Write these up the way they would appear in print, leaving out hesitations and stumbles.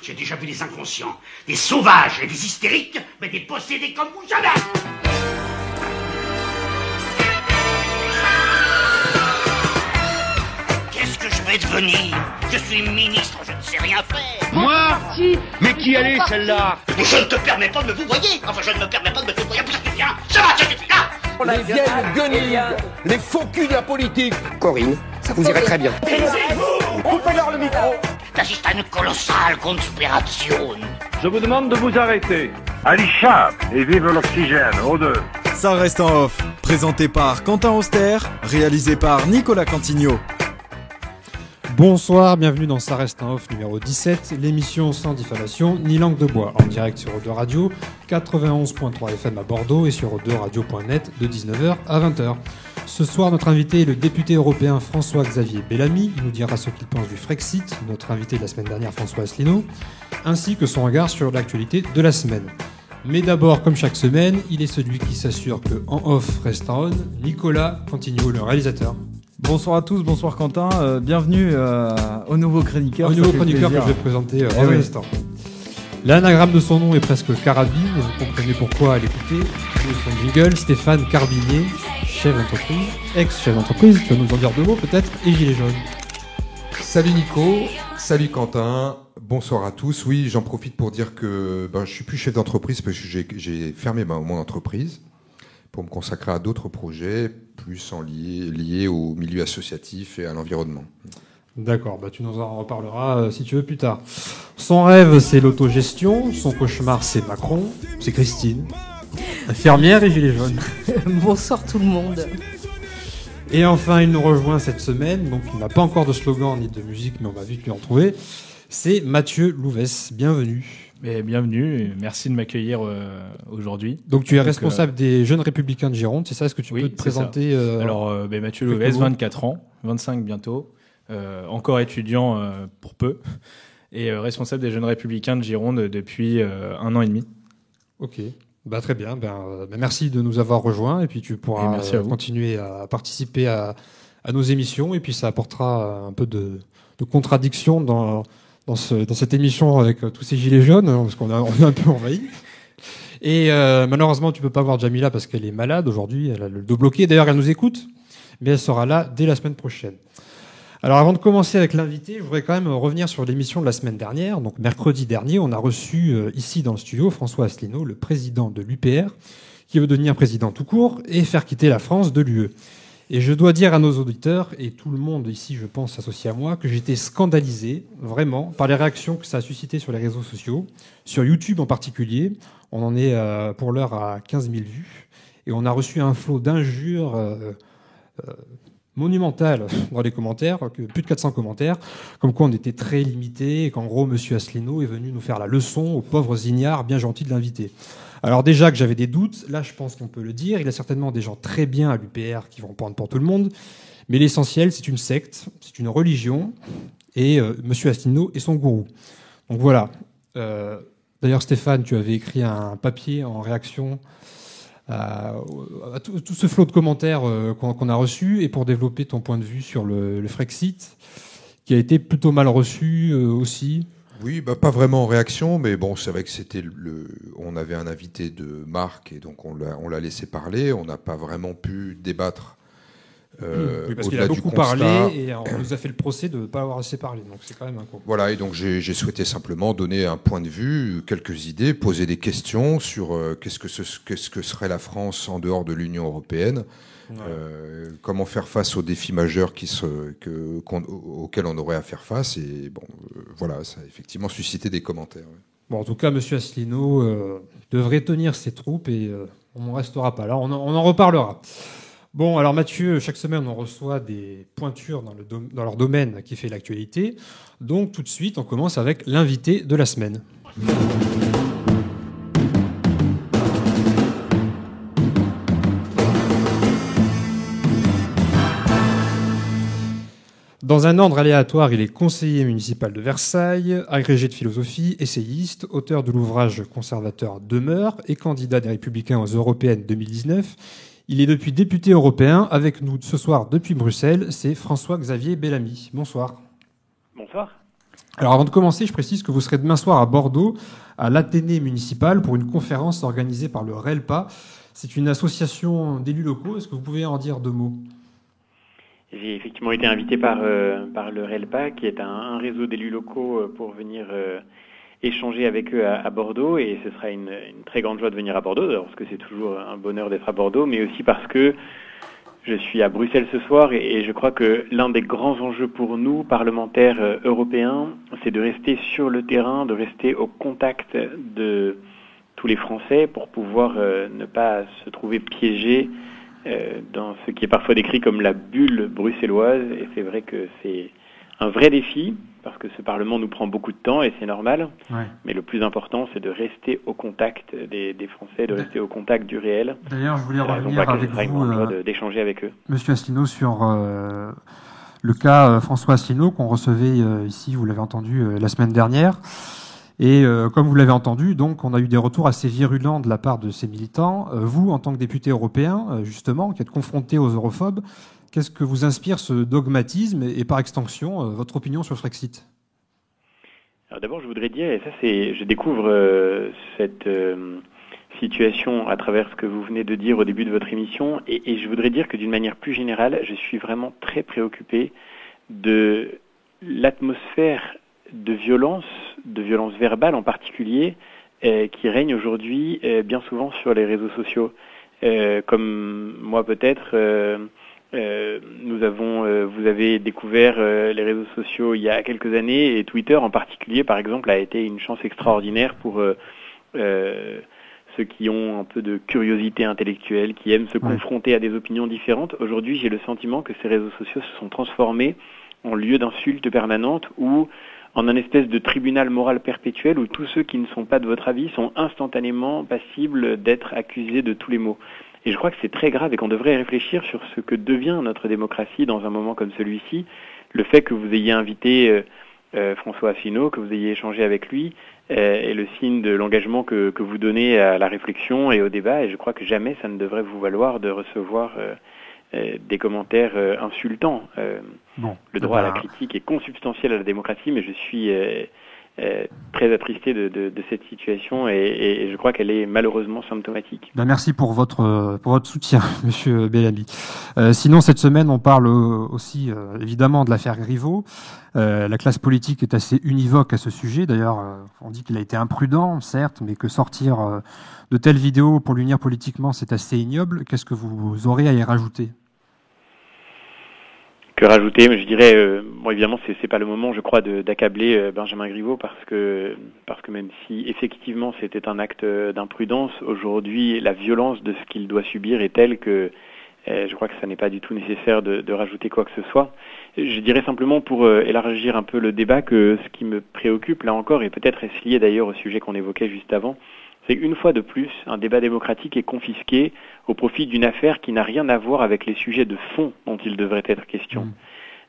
J'ai déjà vu des inconscients, des sauvages et des hystériques, mais des possédés comme vous jamais. Qu'est-ce que je vais devenir? Je suis ministre, je ne sais rien faire. Moi? Mais qui allait celle-là? Mais je ne te permets pas de me vous voyer. Enfin, je ne me permets pas de me vous voyer. Ça suffit, hein. Ça va, ça suffit, là. Les vieilles guenilles, les faux culs de la politique. Corinne, ça vous irait très bien. Taisez-vous. Coupez-leur le micro. T'assistes à une colossale conspiration. Je vous demande de vous arrêter. Allez, chape et vive l'oxygène, aux deux. Ça reste en off, présenté par Quentin Auster, réalisé par Nicolas Cantigno. Bonsoir, bienvenue dans Ça reste en off numéro 17, l'émission sans diffamation ni langue de bois, en direct sur O2 Radio, 91.3 FM à Bordeaux et sur o2radio.net de 19h à 20h. Ce soir, notre invité est le député européen François-Xavier Bellamy. Il nous dira ce qu'il pense du Frexit, notre invité de la semaine dernière François Asselineau, ainsi que son regard sur l'actualité de la semaine. Mais d'abord, comme chaque semaine, il est celui qui s'assure que en off reste en on, Nicolas Cantigno, le réalisateur. Bonsoir à tous, bonsoir Quentin, bienvenue au nouveau chroniqueur. Au nouveau chroniqueur que je vais présenter dans un instant. L'anagramme de son nom est presque carabine, et vous comprenez pourquoi à l'écouter. Son jingle, Stéphane Carbinier, chef d'entreprise, ex-chef d'entreprise, tu vas nous en dire deux mots peut-être, et gilet jaune. Salut Nico, salut Quentin, bonsoir à tous. Oui, j'en profite pour dire que je suis plus chef d'entreprise parce que j'ai fermé mon entreprise pour me consacrer à d'autres projets plus liés au milieu associatif et à l'environnement. D'accord, tu nous en reparleras si tu veux plus tard. Son rêve, c'est l'autogestion. Son cauchemar, c'est Macron. C'est Christine, infirmière et gilet jaune. Bonsoir tout le monde. Et enfin, il nous rejoint cette semaine. Donc, il n'a pas encore de slogan ni de musique, mais on va vite lui en trouver. C'est Mathieu Louvès. Bienvenue. Bienvenue, et merci de m'accueillir aujourd'hui. Donc tu es responsable des Jeunes Républicains de Gironde, c'est ça? Est-ce que tu peux te présenter Alors, Mathieu Louvès, 24 ans, 25 bientôt, encore étudiant pour peu, et responsable des Jeunes Républicains de Gironde depuis 1 an et demi. Ok, très bien. Merci de nous avoir rejoints, et puis tu pourras continuer à participer à nos émissions, et puis ça apportera un peu de contradiction dans cette émission avec tous ces gilets jaunes, parce qu'on est un peu envahi. Et malheureusement, tu peux pas voir Jamila parce qu'elle est malade aujourd'hui, elle a le dos bloqué. D'ailleurs, elle nous écoute, mais elle sera là dès la semaine prochaine. Alors, avant de commencer avec l'invité, je voudrais quand même revenir sur l'émission de la semaine dernière. Donc, mercredi dernier, on a reçu ici dans le studio François Asselineau, le président de l'UPR, qui veut devenir président tout court et faire quitter la France de l'UE. Et je dois dire à nos auditeurs, et tout le monde ici, je pense, associé à moi, que j'étais scandalisé, vraiment, par les réactions que ça a suscité sur les réseaux sociaux, sur YouTube en particulier. On en est pour l'heure à 15 000 vues. Et on a reçu un flot d'injures monumentales dans les commentaires, plus de 400 commentaires, comme quoi on était très limité, et qu'en gros, M. Asselineau est venu nous faire la leçon aux pauvres ignares bien gentils de l'inviter. Alors déjà que j'avais des doutes, là je pense qu'on peut le dire, il y a certainement des gens très bien à l'UPR qui vont prendre pour tout le monde, mais l'essentiel c'est une secte, c'est une religion, et M. Asselineau est son gourou. Donc voilà. D'ailleurs Stéphane, tu avais écrit un papier en réaction à tout ce flot de commentaires qu'on a reçu, et pour développer ton point de vue sur le Frexit, qui a été plutôt mal reçu aussi. Oui, pas vraiment en réaction, mais bon, c'est vrai que on avait un invité de marque et donc on l'a laissé parler. On n'a pas vraiment pu débattre. Oui, parce qu'il a beaucoup parlé et on nous a fait le procès de ne pas avoir assez parlé. Donc c'est quand même un coup. Voilà, et donc j'ai souhaité simplement donner un point de vue, quelques idées, poser des questions sur qu'est-ce que serait la France en dehors de l'Union européenne. Ouais. Comment faire face aux défis majeurs auxquels on aurait à faire face, et voilà, ça a effectivement suscité des commentaires. Ouais. Bon, en tout cas, M. Asselineau devrait tenir ses troupes et on n'en restera pas là, on en reparlera. Bon, alors Mathieu, chaque semaine on reçoit des pointures dans leur domaine qui fait l'actualité, donc tout de suite on commence avec l'invité de la semaine. Dans un ordre aléatoire, il est conseiller municipal de Versailles, agrégé de philosophie, essayiste, auteur de l'ouvrage conservateur Demeure et candidat des Républicains aux Européennes 2019. Il est depuis député européen. Avec nous ce soir depuis Bruxelles, c'est François-Xavier Bellamy. Bonsoir. Bonsoir. Alors avant de commencer, je précise que vous serez demain soir à Bordeaux, à l'Athénée municipal, pour une conférence organisée par le RELPA. C'est une association d'élus locaux. Est-ce que vous pouvez en dire 2 mots ? J'ai effectivement été invité par le RELPA, qui est un réseau d'élus locaux, pour venir échanger avec eux à Bordeaux. Et ce sera une très grande joie de venir à Bordeaux, parce que c'est toujours un bonheur d'être à Bordeaux, mais aussi parce que je suis à Bruxelles ce soir et je crois que l'un des grands enjeux pour nous, parlementaires européens, c'est de rester sur le terrain, de rester au contact de tous les Français pour pouvoir ne pas se trouver piégés dans ce qui est parfois décrit comme la bulle bruxelloise. Et c'est vrai que c'est un vrai défi, parce que ce Parlement nous prend beaucoup de temps et c'est normal. Ouais. Mais le plus important, c'est de rester au contact des Français, de rester au contact du réel. D'ailleurs, je voulais revenir avec vous, d'échanger avec eux. Monsieur Asselineau, sur le cas François Asselineau qu'on recevait ici, vous l'avez entendu la semaine dernière. Et comme vous l'avez entendu, donc, on a eu des retours assez virulents de la part de ces militants. Vous, en tant que député européen, justement, qui êtes confronté aux europhobes, qu'est-ce que vous inspire ce dogmatisme et par extension, votre opinion sur le Frexit ? Alors d'abord, je voudrais dire, et ça je découvre cette situation à travers ce que vous venez de dire au début de votre émission, et je voudrais dire que d'une manière plus générale, je suis vraiment très préoccupé de l'atmosphère de violence verbale en particulier, qui règne aujourd'hui bien souvent sur les réseaux sociaux. Comme moi peut-être, vous avez découvert les réseaux sociaux il y a quelques années, et Twitter en particulier, par exemple, a été une chance extraordinaire pour ceux qui ont un peu de curiosité intellectuelle, qui aiment se confronter à des opinions différentes. Aujourd'hui, j'ai le sentiment que ces réseaux sociaux se sont transformés en lieu d'insultes permanentes, ou en un espèce de tribunal moral perpétuel où tous ceux qui ne sont pas de votre avis sont instantanément passibles d'être accusés de tous les maux. Et je crois que c'est très grave et qu'on devrait réfléchir sur ce que devient notre démocratie dans un moment comme celui-ci. Le fait que vous ayez invité François Asselineau, que vous ayez échangé avec lui, est le signe de l'engagement que vous donnez à la réflexion et au débat. Et je crois que jamais ça ne devrait vous valoir de recevoir des commentaires insultants. Le droit à la critique est consubstantiel à la démocratie, mais je suis très attristé de cette situation et je crois qu'elle est malheureusement symptomatique. Merci pour votre soutien, Monsieur Bellamy. Sinon, cette semaine, on parle aussi évidemment de l'affaire Griveaux. La classe politique est assez univoque à ce sujet. D'ailleurs, on dit qu'il a été imprudent, certes, mais que sortir de telles vidéos pour l'unir politiquement, c'est assez ignoble. Qu'est-ce que vous aurez à y rajouter ? Que rajouter? Mais je dirais, bon, évidemment, c'est pas le moment, je crois, d'accabler Benjamin Griveaux, parce que même si effectivement c'était un acte d'imprudence, aujourd'hui la violence de ce qu'il doit subir est telle que je crois que ça n'est pas du tout nécessaire de rajouter quoi que ce soit. Je dirais simplement, pour élargir un peu le débat, que ce qui me préoccupe là encore, et peut-être est-ce lié d'ailleurs au sujet qu'on évoquait juste avant, c'est qu'une fois de plus, un débat démocratique est confisqué au profit d'une affaire qui n'a rien à voir avec les sujets de fond dont il devrait être question.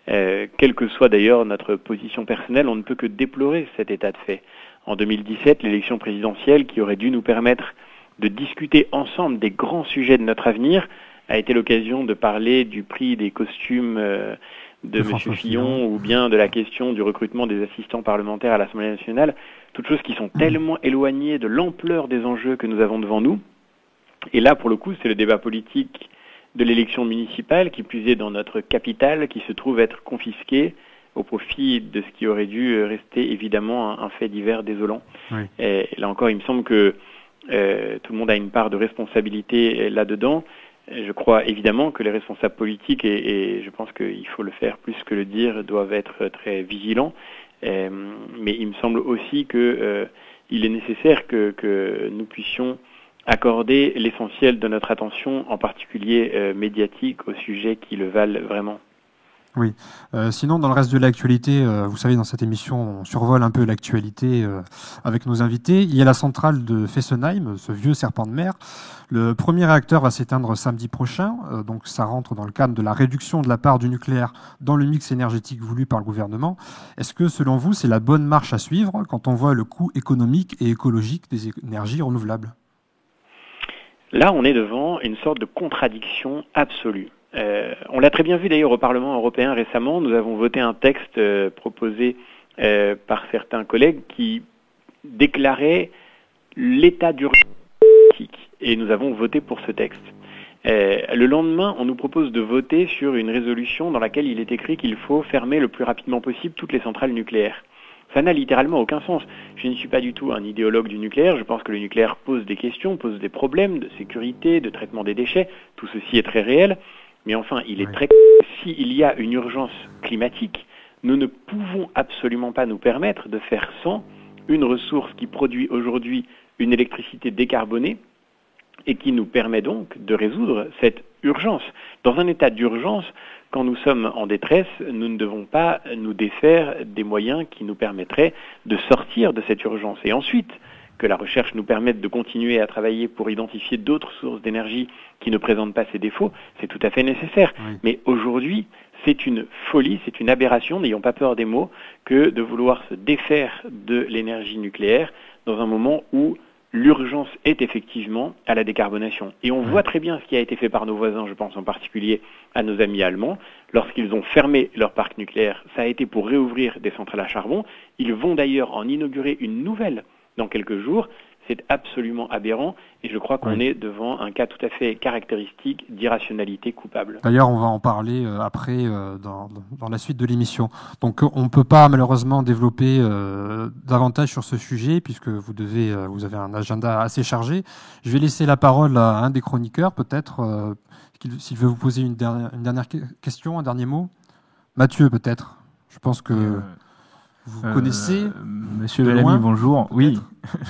Quelle que soit d'ailleurs notre position personnelle, on ne peut que déplorer cet état de fait. En 2017, l'élection présidentielle, qui aurait dû nous permettre de discuter ensemble des grands sujets de notre avenir, a été l'occasion de parler du prix des costumes de M. Fillon, ou bien de la question du recrutement des assistants parlementaires à l'Assemblée nationale, toutes choses qui sont tellement éloignées de l'ampleur des enjeux que nous avons devant nous. Et là, pour le coup, c'est le débat politique de l'élection municipale, qui plus est dans notre capitale, qui se trouve être confisqué au profit de ce qui aurait dû rester évidemment un fait divers désolant. Oui. Et là encore, il me semble que tout le monde a une part de responsabilité là-dedans. Je crois évidemment que les responsables politiques, et je pense qu'il faut le faire plus que le dire, doivent être très vigilants. Mais il me semble aussi que il est nécessaire que nous puissions accorder l'essentiel de notre attention, en particulier médiatique, aux sujets qui le valent vraiment. Oui. Sinon, dans le reste de l'actualité, vous savez, dans cette émission, on survole un peu l'actualité avec nos invités. Il y a la centrale de Fessenheim, ce vieux serpent de mer. Le premier réacteur va s'éteindre samedi prochain, donc ça rentre dans le cadre de la réduction de la part du nucléaire dans le mix énergétique voulu par le gouvernement. Est-ce que, selon vous, c'est la bonne marche à suivre quand on voit le coût économique et écologique des énergies renouvelables ? Là, on est devant une sorte de contradiction absolue. On l'a très bien vu d'ailleurs au Parlement européen récemment. Nous avons voté un texte proposé par certains collègues qui déclaraient l'état d'urgence. Et nous avons voté pour ce texte. Le lendemain, on nous propose de voter sur une résolution dans laquelle il est écrit qu'il faut fermer le plus rapidement possible toutes les centrales nucléaires. Ça n'a littéralement aucun sens. Je ne suis pas du tout un idéologue du nucléaire. Je pense que le nucléaire pose des questions, pose des problèmes de sécurité, de traitement des déchets. Tout ceci est très réel. Mais enfin, il est très... S'il y a une urgence climatique, nous ne pouvons absolument pas nous permettre de faire sans une ressource qui produit aujourd'hui une électricité décarbonée et qui nous permet donc de résoudre cette urgence. Dans un état d'urgence, quand nous sommes en détresse, nous ne devons pas nous défaire des moyens qui nous permettraient de sortir de cette urgence. Et ensuite, que la recherche nous permette de continuer à travailler pour identifier d'autres sources d'énergie qui ne présentent pas ces défauts, c'est tout à fait nécessaire. Oui. Mais aujourd'hui, c'est une folie, c'est une aberration, n'ayons pas peur des mots, que de vouloir se défaire de l'énergie nucléaire dans un moment où l'urgence est effectivement à la décarbonation. Et on voit très bien ce qui a été fait par nos voisins, je pense en particulier à nos amis allemands. Lorsqu'ils ont fermé leur parc nucléaire, ça a été pour réouvrir des centrales à charbon. Ils vont d'ailleurs en inaugurer une nouvelle dans quelques jours. C'est absolument aberrant et je crois qu'on est devant un cas tout à fait caractéristique d'irrationalité coupable. D'ailleurs, on va en parler après dans la suite de l'émission. Donc, on ne peut pas malheureusement développer davantage sur ce sujet puisque vous avez un agenda assez chargé. Je vais laisser la parole à un des chroniqueurs, peut-être, s'il veut vous poser une dernière question, un dernier mot. Mathieu, peut-être. Je pense que... Vous connaissez Monsieur Bellamy, bonjour. Oui,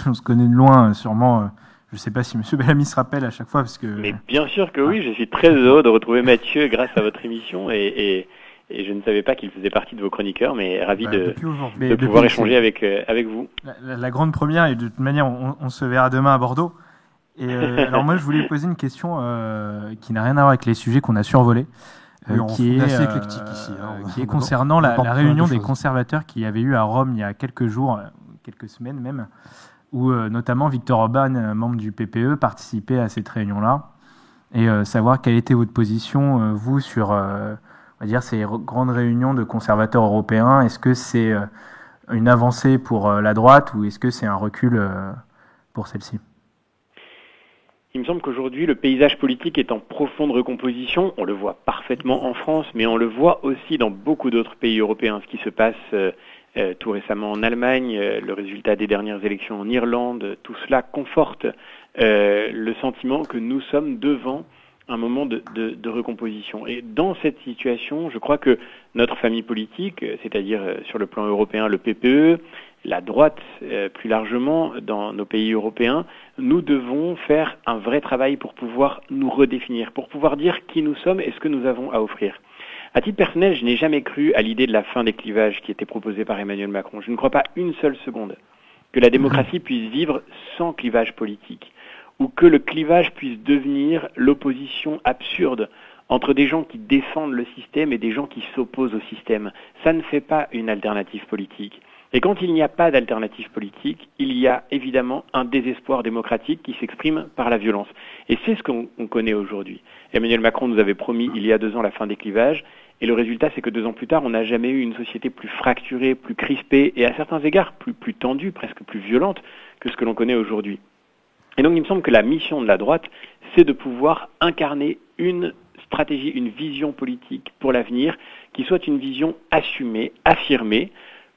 on se connaît de loin, sûrement. Je ne sais pas si Monsieur Bellamy se rappelle à chaque fois, parce que. Mais bien sûr que oui. Je suis très heureux de retrouver Mathieu grâce à votre émission et je ne savais pas qu'il faisait partie de vos chroniqueurs, mais ravi de pouvoir échanger avec vous. La grande première, et de toute manière, on se verra demain à Bordeaux. Et alors moi, je voulais poser une question qui n'a rien à voir avec les sujets qu'on a survolés. Qui est assez éclectique ici. Qui est concernant la réunion des conservateurs qu'il y avait eu à Rome il y a quelques jours, quelques semaines même, où notamment Viktor Orban, membre du PPE, participait à cette réunion-là. Et savoir quelle était votre position, vous, sur on va dire, ces grandes réunions de conservateurs européens. Est-ce que c'est une avancée pour la droite ou est-ce que c'est un recul pour celle-ci ? Il me semble qu'aujourd'hui, le paysage politique est en profonde recomposition. On le voit parfaitement en France, mais on le voit aussi dans beaucoup d'autres pays européens. Ce qui se passe tout récemment en Allemagne, le résultat des dernières élections en Irlande, tout cela conforte le sentiment que nous sommes devant un moment de recomposition. Et dans cette situation, je crois que notre famille politique, c'est-à-dire sur le plan européen le PPE, la droite plus largement dans nos pays européens, nous devons faire un vrai travail pour pouvoir nous redéfinir, pour pouvoir dire qui nous sommes et ce que nous avons à offrir. À titre personnel, je n'ai jamais cru à l'idée de la fin des clivages qui était proposée par Emmanuel Macron. Je ne crois pas une seule seconde que la démocratie puisse vivre sans clivage politique, ou que le clivage puisse devenir l'opposition absurde entre des gens qui défendent le système et des gens qui s'opposent au système. Ça ne fait pas une alternative politique. Et quand il n'y a pas d'alternative politique, il y a évidemment un désespoir démocratique qui s'exprime par la violence. Et c'est ce qu'on connaît aujourd'hui. Emmanuel Macron nous avait promis il y a 2 ans la fin des clivages, et le résultat c'est que 2 ans plus tard, on n'a jamais eu une société plus fracturée, plus crispée, et à certains égards plus tendue, presque plus violente que ce que l'on connaît aujourd'hui. Et donc il me semble que la mission de la droite, c'est de pouvoir incarner une stratégie, une vision politique pour l'avenir, qui soit une vision assumée, affirmée,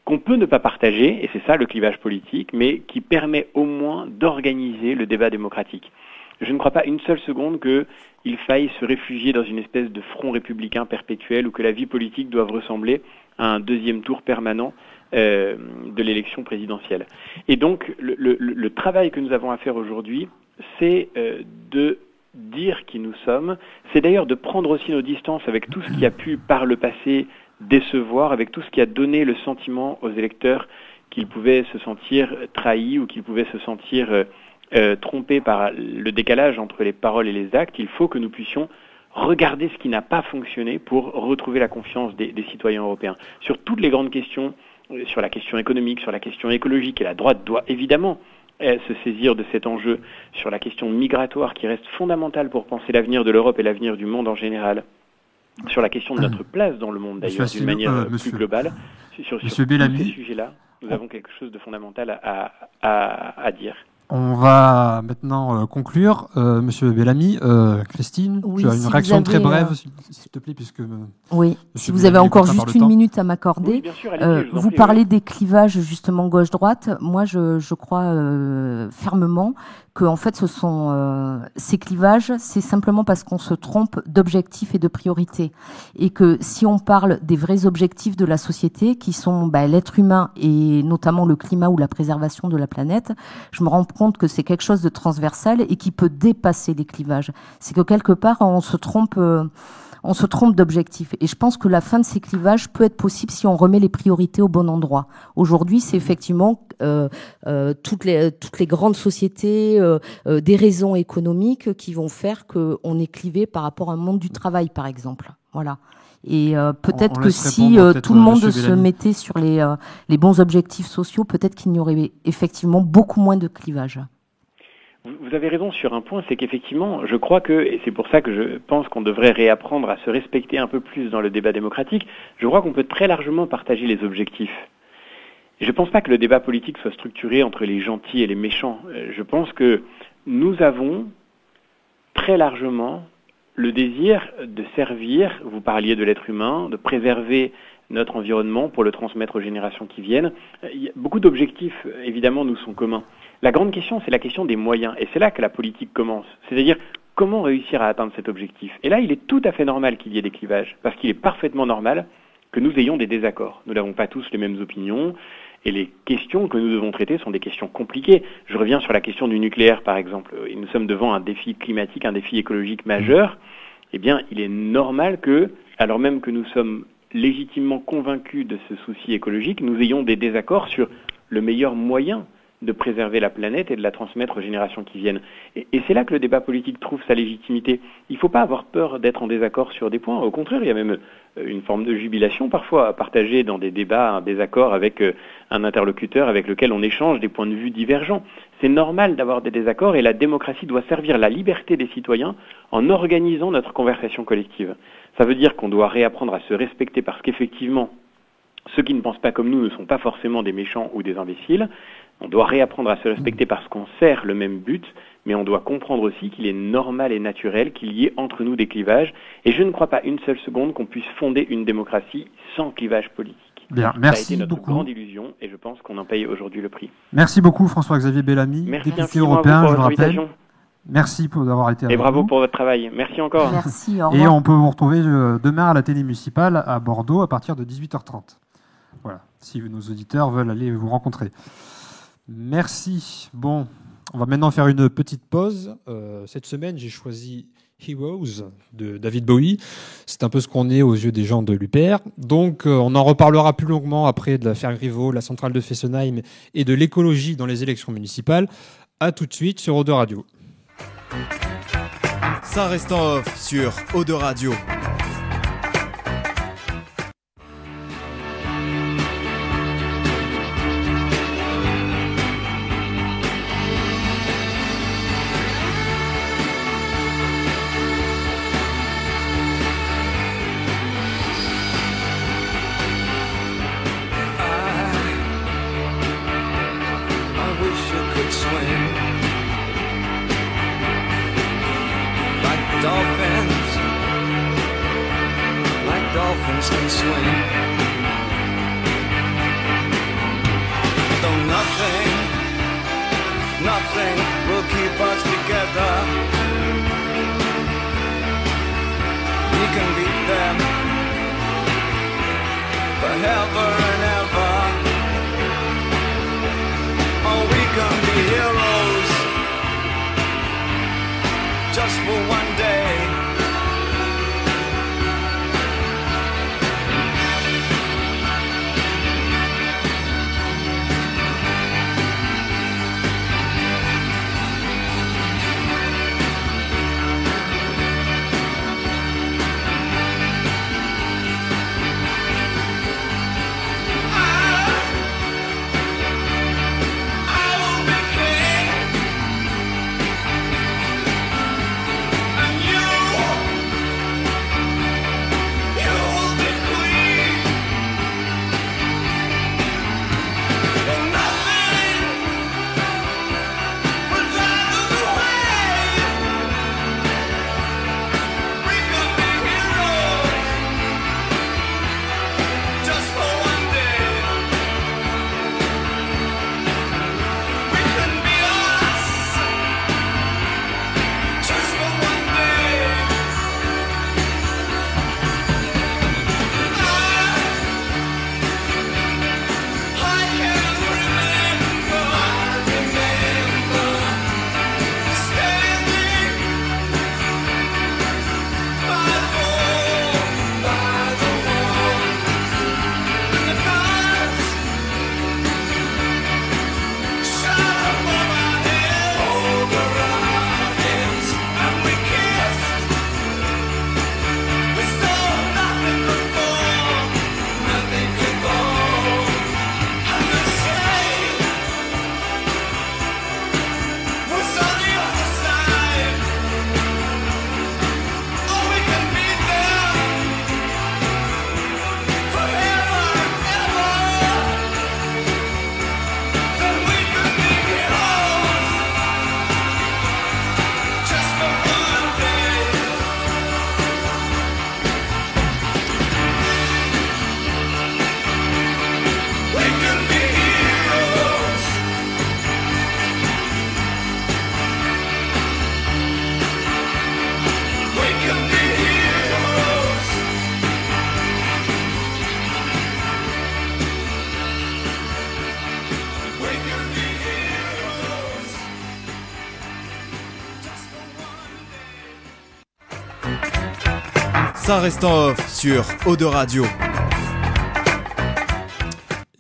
qu'on peut ne pas partager, et c'est ça le clivage politique, mais qui permet au moins d'organiser le débat démocratique. Je ne crois pas une seule seconde qu'il faille se réfugier dans une espèce de front républicain perpétuel ou que la vie politique doive ressembler à un deuxième tour permanent de l'élection présidentielle. Et donc, le travail que nous avons à faire aujourd'hui, c'est de dire qui nous sommes, c'est d'ailleurs de prendre aussi nos distances avec tout ce qui a pu par le passé décevoir, avec tout ce qui a donné le sentiment aux électeurs qu'ils pouvaient se sentir trahis ou qu'ils pouvaient se sentir trompés par le décalage entre les paroles et les actes. Il faut que nous puissions regarder ce qui n'a pas fonctionné pour retrouver la confiance des citoyens européens. Sur toutes les grandes questions, sur la question économique, sur la question écologique, et la droite doit évidemment se saisir de cet enjeu, sur la question migratoire qui reste fondamentale pour penser l'avenir de l'Europe et l'avenir du monde en général, sur la question de notre place dans le monde d'ailleurs d'une manière plus globale. sur tous ces sujets-là, nous avons quelque chose de fondamental à dire. On va maintenant conclure. Monsieur Bellamy, Christine, tu as une réaction très brève, s'il te plaît, puisque... Oui, si vous avez encore juste une minute à m'accorder. Oui, bien sûr, allez-y, vous parlez des clivages, justement, gauche-droite. Moi, je crois fermement que, en fait, ces clivages, c'est simplement parce qu'on se trompe d'objectifs et de priorités. Et que si on parle des vrais objectifs de la société, qui sont l'être humain et notamment le climat ou la préservation de la planète, je me rends compte que c'est quelque chose de transversal et qui peut dépasser les clivages. C'est que quelque part, on se trompe d'objectif. Et je pense que la fin de ces clivages peut être possible si on remet les priorités au bon endroit. Aujourd'hui, c'est effectivement toutes les grandes sociétés, des raisons économiques qui vont faire qu'on est clivé par rapport à un monde du travail, par exemple. Voilà. Et peut-être que si tout le monde se mettait sur les bons objectifs sociaux, peut-être qu'il y aurait effectivement beaucoup moins de clivages. Vous avez raison sur un point, c'est qu'effectivement, je crois que, et c'est pour ça que je pense qu'on devrait réapprendre à se respecter un peu plus dans le débat démocratique, je crois qu'on peut très largement partager les objectifs. Je ne pense pas que le débat politique soit structuré entre les gentils et les méchants. Je pense que nous avons très largement le désir de servir, vous parliez de l'être humain, de préserver notre environnement pour le transmettre aux générations qui viennent. Beaucoup d'objectifs, évidemment, nous sont communs. La grande question, c'est la question des moyens. Et c'est là que la politique commence. C'est-à-dire, comment réussir à atteindre cet objectif? Et là, il est tout à fait normal qu'il y ait des clivages, parce qu'il est parfaitement normal que nous ayons des désaccords. Nous n'avons pas tous les mêmes opinions, et les questions que nous devons traiter sont des questions compliquées. Je reviens sur la question du nucléaire, par exemple. Et nous sommes devant un défi climatique, un défi écologique majeur. Eh bien, il est normal que, alors même que nous sommes légitimement convaincus de ce souci écologique, nous ayons des désaccords sur le meilleur moyen de préserver la planète et de la transmettre aux générations qui viennent. Et c'est là que le débat politique trouve sa légitimité. Il ne faut pas avoir peur d'être en désaccord sur des points. Au contraire, il y a même une forme de jubilation parfois à partager dans des débats un désaccord avec un interlocuteur avec lequel on échange des points de vue divergents. C'est normal d'avoir des désaccords et la démocratie doit servir la liberté des citoyens en organisant notre conversation collective. Ça veut dire qu'on doit réapprendre à se respecter parce qu'effectivement, ceux qui ne pensent pas comme nous ne sont pas forcément des méchants ou des imbéciles. On doit réapprendre à se respecter parce qu'on sert le même but, mais on doit comprendre aussi qu'il est normal et naturel qu'il y ait entre nous des clivages. Et je ne crois pas une seule seconde qu'on puisse fonder une démocratie sans clivage politique. Bien, merci Ça a été notre beaucoup. grande illusion et je pense qu'on en paye aujourd'hui le prix. Merci beaucoup François-Xavier Bellamy, député européen, je le rappelle. Merci d'avoir été avec nous. Et bravo pour votre travail. Merci encore. Merci, au revoir. Et on peut vous retrouver demain à la télé municipale à Bordeaux à partir de 18h30. Voilà, si nos auditeurs veulent aller vous rencontrer. Merci. Bon, on va maintenant faire une petite pause. Cette semaine, j'ai choisi Heroes de David Bowie. C'est un peu ce qu'on est aux yeux des gens de l'UPR. Donc, on en reparlera plus longuement après de l'affaire Griveaux, la centrale de Fessenheim et de l'écologie dans les élections municipales. À tout de suite sur Eau de Radio. Ça reste en off sur Eau de Radio. Ça reste en off sur Eau de Radio.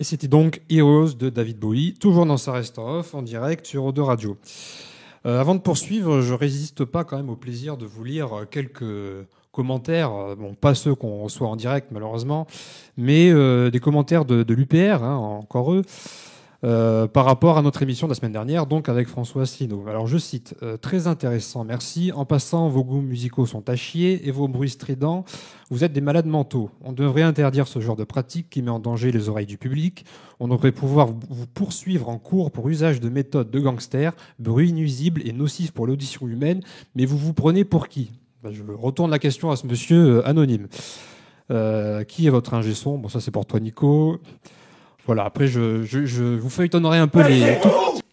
Et c'était donc Heroes de David Bowie, toujours dans Ça reste en off, en direct sur Eau de Radio. Avant de poursuivre, je résiste pas quand même au plaisir de vous lire quelques commentaires, bon, pas ceux qu'on reçoit en direct malheureusement, mais des commentaires de l'UPR, encore eux, par rapport à notre émission de la semaine dernière, donc avec François Asselineau. Alors je cite, très intéressant, merci. En passant, vos goûts musicaux sont à chier et vos bruits stridents, vous êtes des malades mentaux. On devrait interdire ce genre de pratique qui met en danger les oreilles du public. On devrait pouvoir vous poursuivre en cours pour usage de méthodes de gangsters, bruit nuisible et nocif pour l'audition humaine, mais vous vous prenez pour qui ? Je retourne la question à ce monsieur anonyme. Qui est votre ingé son ? Bon, ça c'est pour toi Nico. Voilà, après je vous feuilletonnerai un peu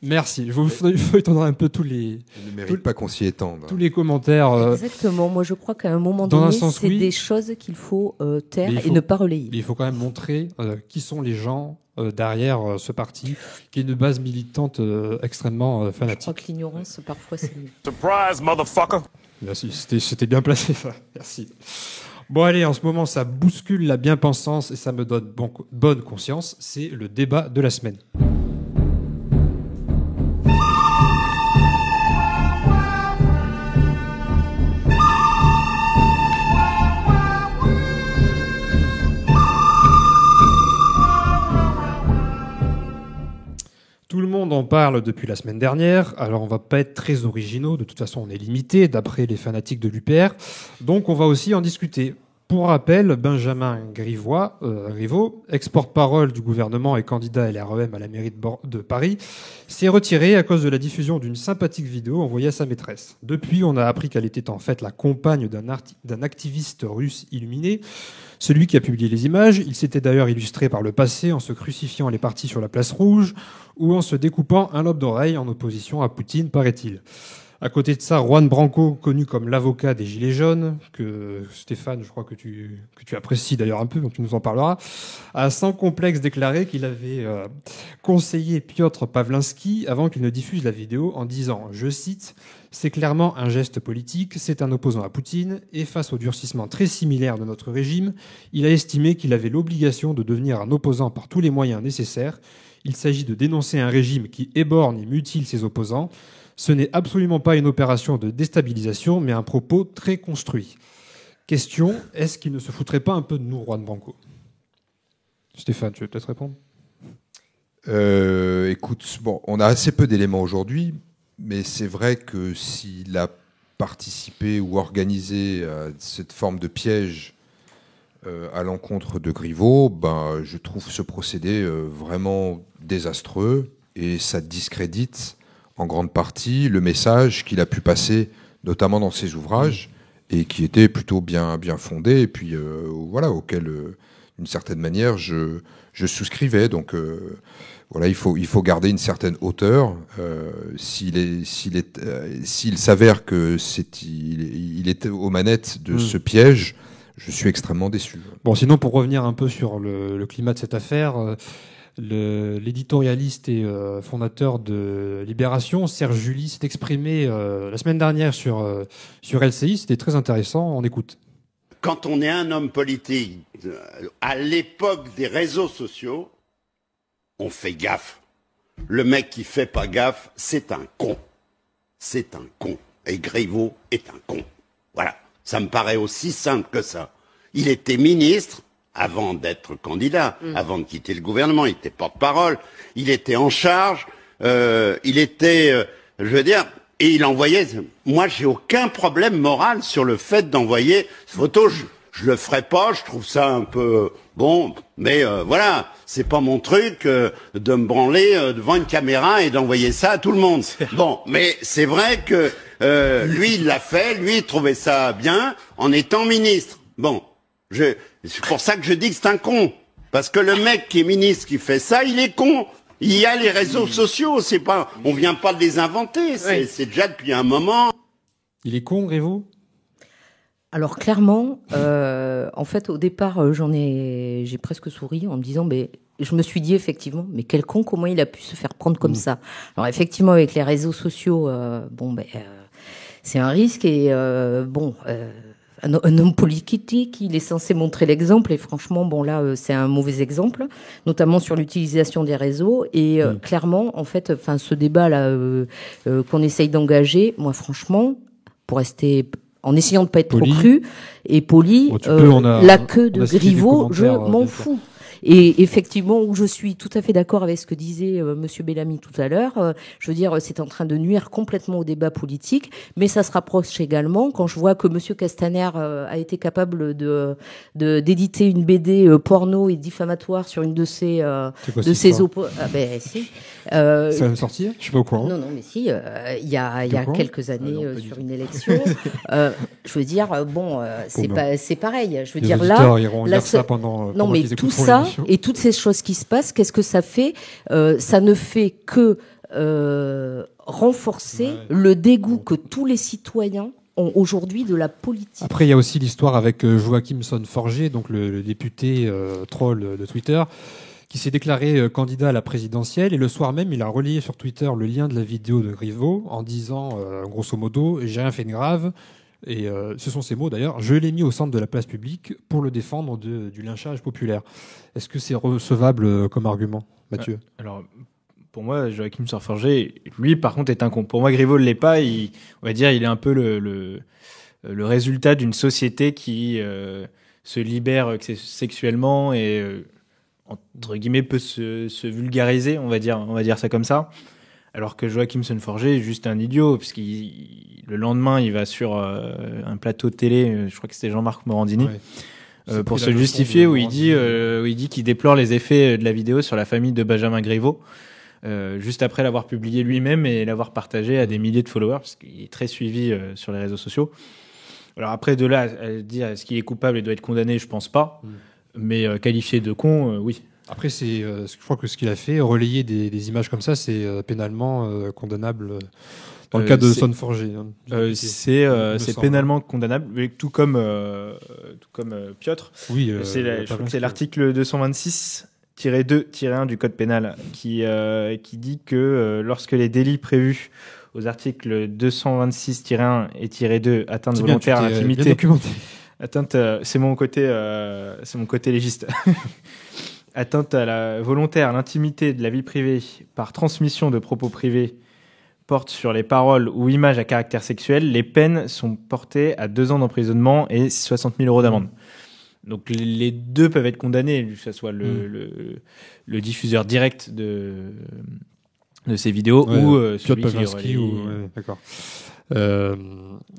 Merci, je vous feuilletonnerai un peu tous les... Il ne mérite pas qu'on s'y étende. Tous les commentaires. Exactement, moi je crois qu'à un moment donné, c'est des choses qu'il faut taire et ne pas relayer. Il faut quand même montrer qui sont les gens derrière ce parti, qui est une base militante extrêmement fanatique. Je crois que l'ignorance, parfois, c'est mieux. Surprise, motherfucker! Merci, c'était bien placé, ça. Merci. Bon, allez, en ce moment, ça bouscule la bien-pensance et ça me donne bonne conscience. C'est le débat de la semaine. Tout le monde en parle depuis la semaine dernière, alors on va pas être très originaux, de toute façon on est limité d'après les fanatiques de l'UPR, donc on va aussi en discuter. Pour rappel, Benjamin Griveaux, ex-porte-parole du gouvernement et candidat LREM à la mairie de Paris, s'est retiré à cause de la diffusion d'une sympathique vidéo envoyée à sa maîtresse. Depuis, on a appris qu'elle était en fait la compagne d'un activiste russe illuminé, celui qui a publié les images. Il s'était d'ailleurs illustré par le passé en se crucifiant les partis sur la place Rouge ou en se découpant un lobe d'oreille en opposition à Poutine, paraît-il. À côté de ça, Juan Branco, connu comme l'avocat des Gilets jaunes, que Stéphane, je crois que tu apprécies d'ailleurs un peu, donc tu nous en parleras, a sans complexe déclaré qu'il avait conseillé Piotr Pawlinski avant qu'il ne diffuse la vidéo en disant, je cite, « C'est clairement un geste politique, c'est un opposant à Poutine, et face au durcissement très similaire de notre régime, il a estimé qu'il avait l'obligation de devenir un opposant par tous les moyens nécessaires. Il s'agit de dénoncer un régime qui éborgne et mutile ses opposants. Ce n'est absolument pas une opération de déstabilisation, mais un propos très construit. » Question, est-ce qu'il ne se foutrait pas un peu de nous, Juan Branco ? Stéphane, tu veux peut-être répondre ? Écoute, bon, on a assez peu d'éléments aujourd'hui, mais c'est vrai que s'il a participé ou organisé à cette forme de piège à l'encontre de Griveaux, ben, je trouve ce procédé vraiment désastreux et ça discrédite en grande partie le message qu'il a pu passer, notamment dans ses ouvrages, et qui était plutôt bien fondé, et puis voilà, auquel, d'une certaine manière, je souscrivais. Donc voilà, il faut garder une certaine hauteur. S'il s'avère que il est aux manettes de ce piège, je suis extrêmement déçu. Bon, sinon, pour revenir un peu sur le climat de cette affaire. L'éditorialiste et fondateur de Libération, Serge July, s'est exprimé la semaine dernière sur LCI. C'était très intéressant. On écoute. Quand on est un homme politique, à l'époque des réseaux sociaux, on fait gaffe. Le mec qui fait pas gaffe, c'est un con. C'est un con. Et Griveaux est un con. Voilà. Ça me paraît aussi simple que ça. Il était ministre avant d'être candidat, avant de quitter le gouvernement, il était porte-parole, il était en charge, il était, je veux dire, et il envoyait. Moi, j'ai aucun problème moral sur le fait d'envoyer photos. Je le ferai pas, je trouve ça un peu bon, mais voilà, c'est pas mon truc de me branler devant une caméra et d'envoyer ça à tout le monde. Bon, mais c'est vrai que lui, il l'a fait, lui, il trouvait ça bien en étant ministre. Bon. C'est pour ça que je dis que c'est un con. Parce que le mec qui est ministre qui fait ça, il est con. Il y a les réseaux sociaux, c'est pas, on vient pas de les inventer, c'est déjà depuis un moment. Il est con, Griveaux ? Alors clairement, en fait, au départ, j'ai presque souri en me disant, mais je me suis dit effectivement, mais quel con, comment il a pu se faire prendre comme ça ? Alors effectivement, avec les réseaux sociaux, c'est un risque et un homme politique, il est censé montrer l'exemple et franchement, bon là, c'est un mauvais exemple, notamment sur l'utilisation des réseaux et clairement, en fait, enfin ce débat là qu'on essaye d'engager, moi franchement, pour rester en essayant de pas être trop cru et poli, la queue de Griveaux, je m'en fous. Et effectivement, où je suis tout à fait d'accord avec ce que disait Monsieur Bellamy tout à l'heure, je veux dire, c'est en train de nuire complètement au débat politique, mais ça se rapproche également quand je vois que Monsieur Castaner a été capable d'éditer une BD porno et diffamatoire sur une de ses opposants. Ah ben si. Ça va me sortir. Je suis pas au courant. Non, mais si. Il y a quelques années sur une élection. Je veux dire, bon, c'est pareil. Je veux dire là, iront lire ça pendant. Non, mais tout ça. Et toutes ces choses qui se passent, qu'est-ce que ça fait ? Ça ne fait que renforcer le dégoût que tous les citoyens ont aujourd'hui de la politique. Après, il y a aussi l'histoire avec Joachim Son-Forget, donc le député troll de Twitter, qui s'est déclaré candidat à la présidentielle. Et le soir même, il a relayé sur Twitter le lien de la vidéo de Griveaux en disant, grosso modo, « J'ai rien fait de grave ». Et ce sont ces mots d'ailleurs, je l'ai mis au centre de la place publique pour le défendre du lynchage populaire. Est-ce que c'est recevable comme argument, Mathieu ? Alors, pour moi, Joachim Son-Forget, lui, par contre, est un con. Pour moi, Griveaux ne l'est pas. On va dire, il est un peu le résultat d'une société qui se libère sexuellement et, entre guillemets, peut se vulgariser, on va dire ça comme ça. Alors que Joachim Son-Forget est juste un idiot, parce le lendemain, il va sur un plateau de télé, je crois que c'était Jean-Marc Morandini, pour se justifier, où il dit qu'il déplore les effets de la vidéo sur la famille de Benjamin Griveaux, juste après l'avoir publié lui-même et l'avoir partagé à des milliers de followers, parce qu'il est très suivi sur les réseaux sociaux. Alors après, de là à dire est-ce qu'il est coupable et doit être condamné, je pense pas, mais qualifié de con, oui. Après, je crois que ce qu'il a fait, relayer des images comme ça, c'est pénalement condamnable dans le cas de Son-Forget. C'est pénalement condamnable, mais tout comme Piotr. Oui, je crois que c'est l'article 226-2-1 du Code pénal qui dit que lorsque les délits prévus aux articles 226-1 et -2, atteinte volontaire à l'intimité, atteinte, c'est mon côté légiste. Atteinte à la volontaire, à l'intimité de la vie privée par transmission de propos privés porte sur les paroles ou images à caractère sexuel, les peines sont portées à 2 ans d'emprisonnement et 60 000 euros d'amende. Donc les deux peuvent être condamnés, que ce soit le diffuseur direct de ces vidéos ou celui qui relaye. D'accord.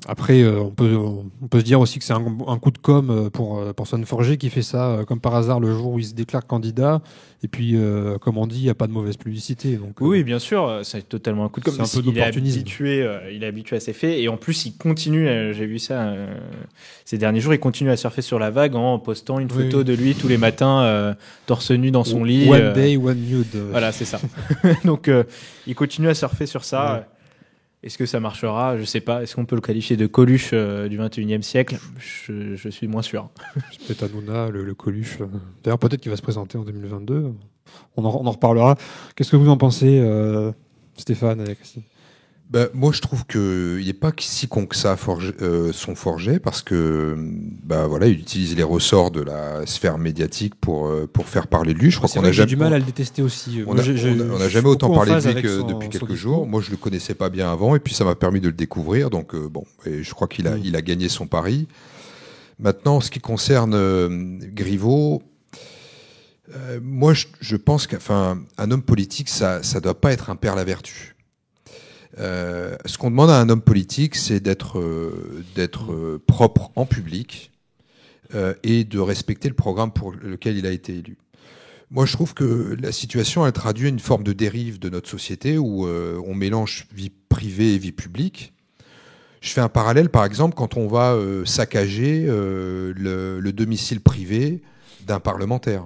Après, on peut se dire aussi que c'est un coup de com' pour Son-Forget qui fait ça comme par hasard le jour où il se déclare candidat. Et puis, comme on dit, il n'y a pas de mauvaise publicité. Donc, oui, bien sûr, c'est totalement un coup de com'. C'est un peu d'opportunisme. Il est habitué à ces faits. Et en plus, il continue, j'ai vu ça ces derniers jours, il continue à surfer sur la vague en postant une photo de lui tous les matins, torse nu dans son lit. One day, one nude. Voilà, c'est ça. Donc, il continue à surfer sur ça. Ouais. Est-ce que ça marchera ? Je sais pas. Est-ce qu'on peut le qualifier de Coluche du 21e siècle ? Je suis moins sûr. C'est peut-être Hanouna, le Coluche. D'ailleurs, peut-être qu'il va se présenter en 2022. On en reparlera. Qu'est-ce que vous en pensez, Stéphane et Christine ? Moi, je trouve qu'il n'est pas si con que ça, Son-Forget, parce que voilà, il utilise les ressorts de la sphère médiatique pour faire parler de lui. Je crois qu'on a j'ai du mal à le détester aussi. On n'a jamais autant parlé de lui que depuis quelques jours. Moi, je le connaissais pas bien avant, et puis ça m'a permis de le découvrir. Donc et je crois qu'il a gagné son pari. Maintenant, en ce qui concerne Griveaux, moi, je pense qu'un homme politique, ça doit pas être un père la vertu. Ce qu'on demande à un homme politique, c'est d'être propre en public et de respecter le programme pour lequel il a été élu. Moi, je trouve que la situation, elle traduit une forme de dérive de notre société où on mélange vie privée et vie publique. Je fais un parallèle, par exemple, quand on va saccager le domicile privé d'un parlementaire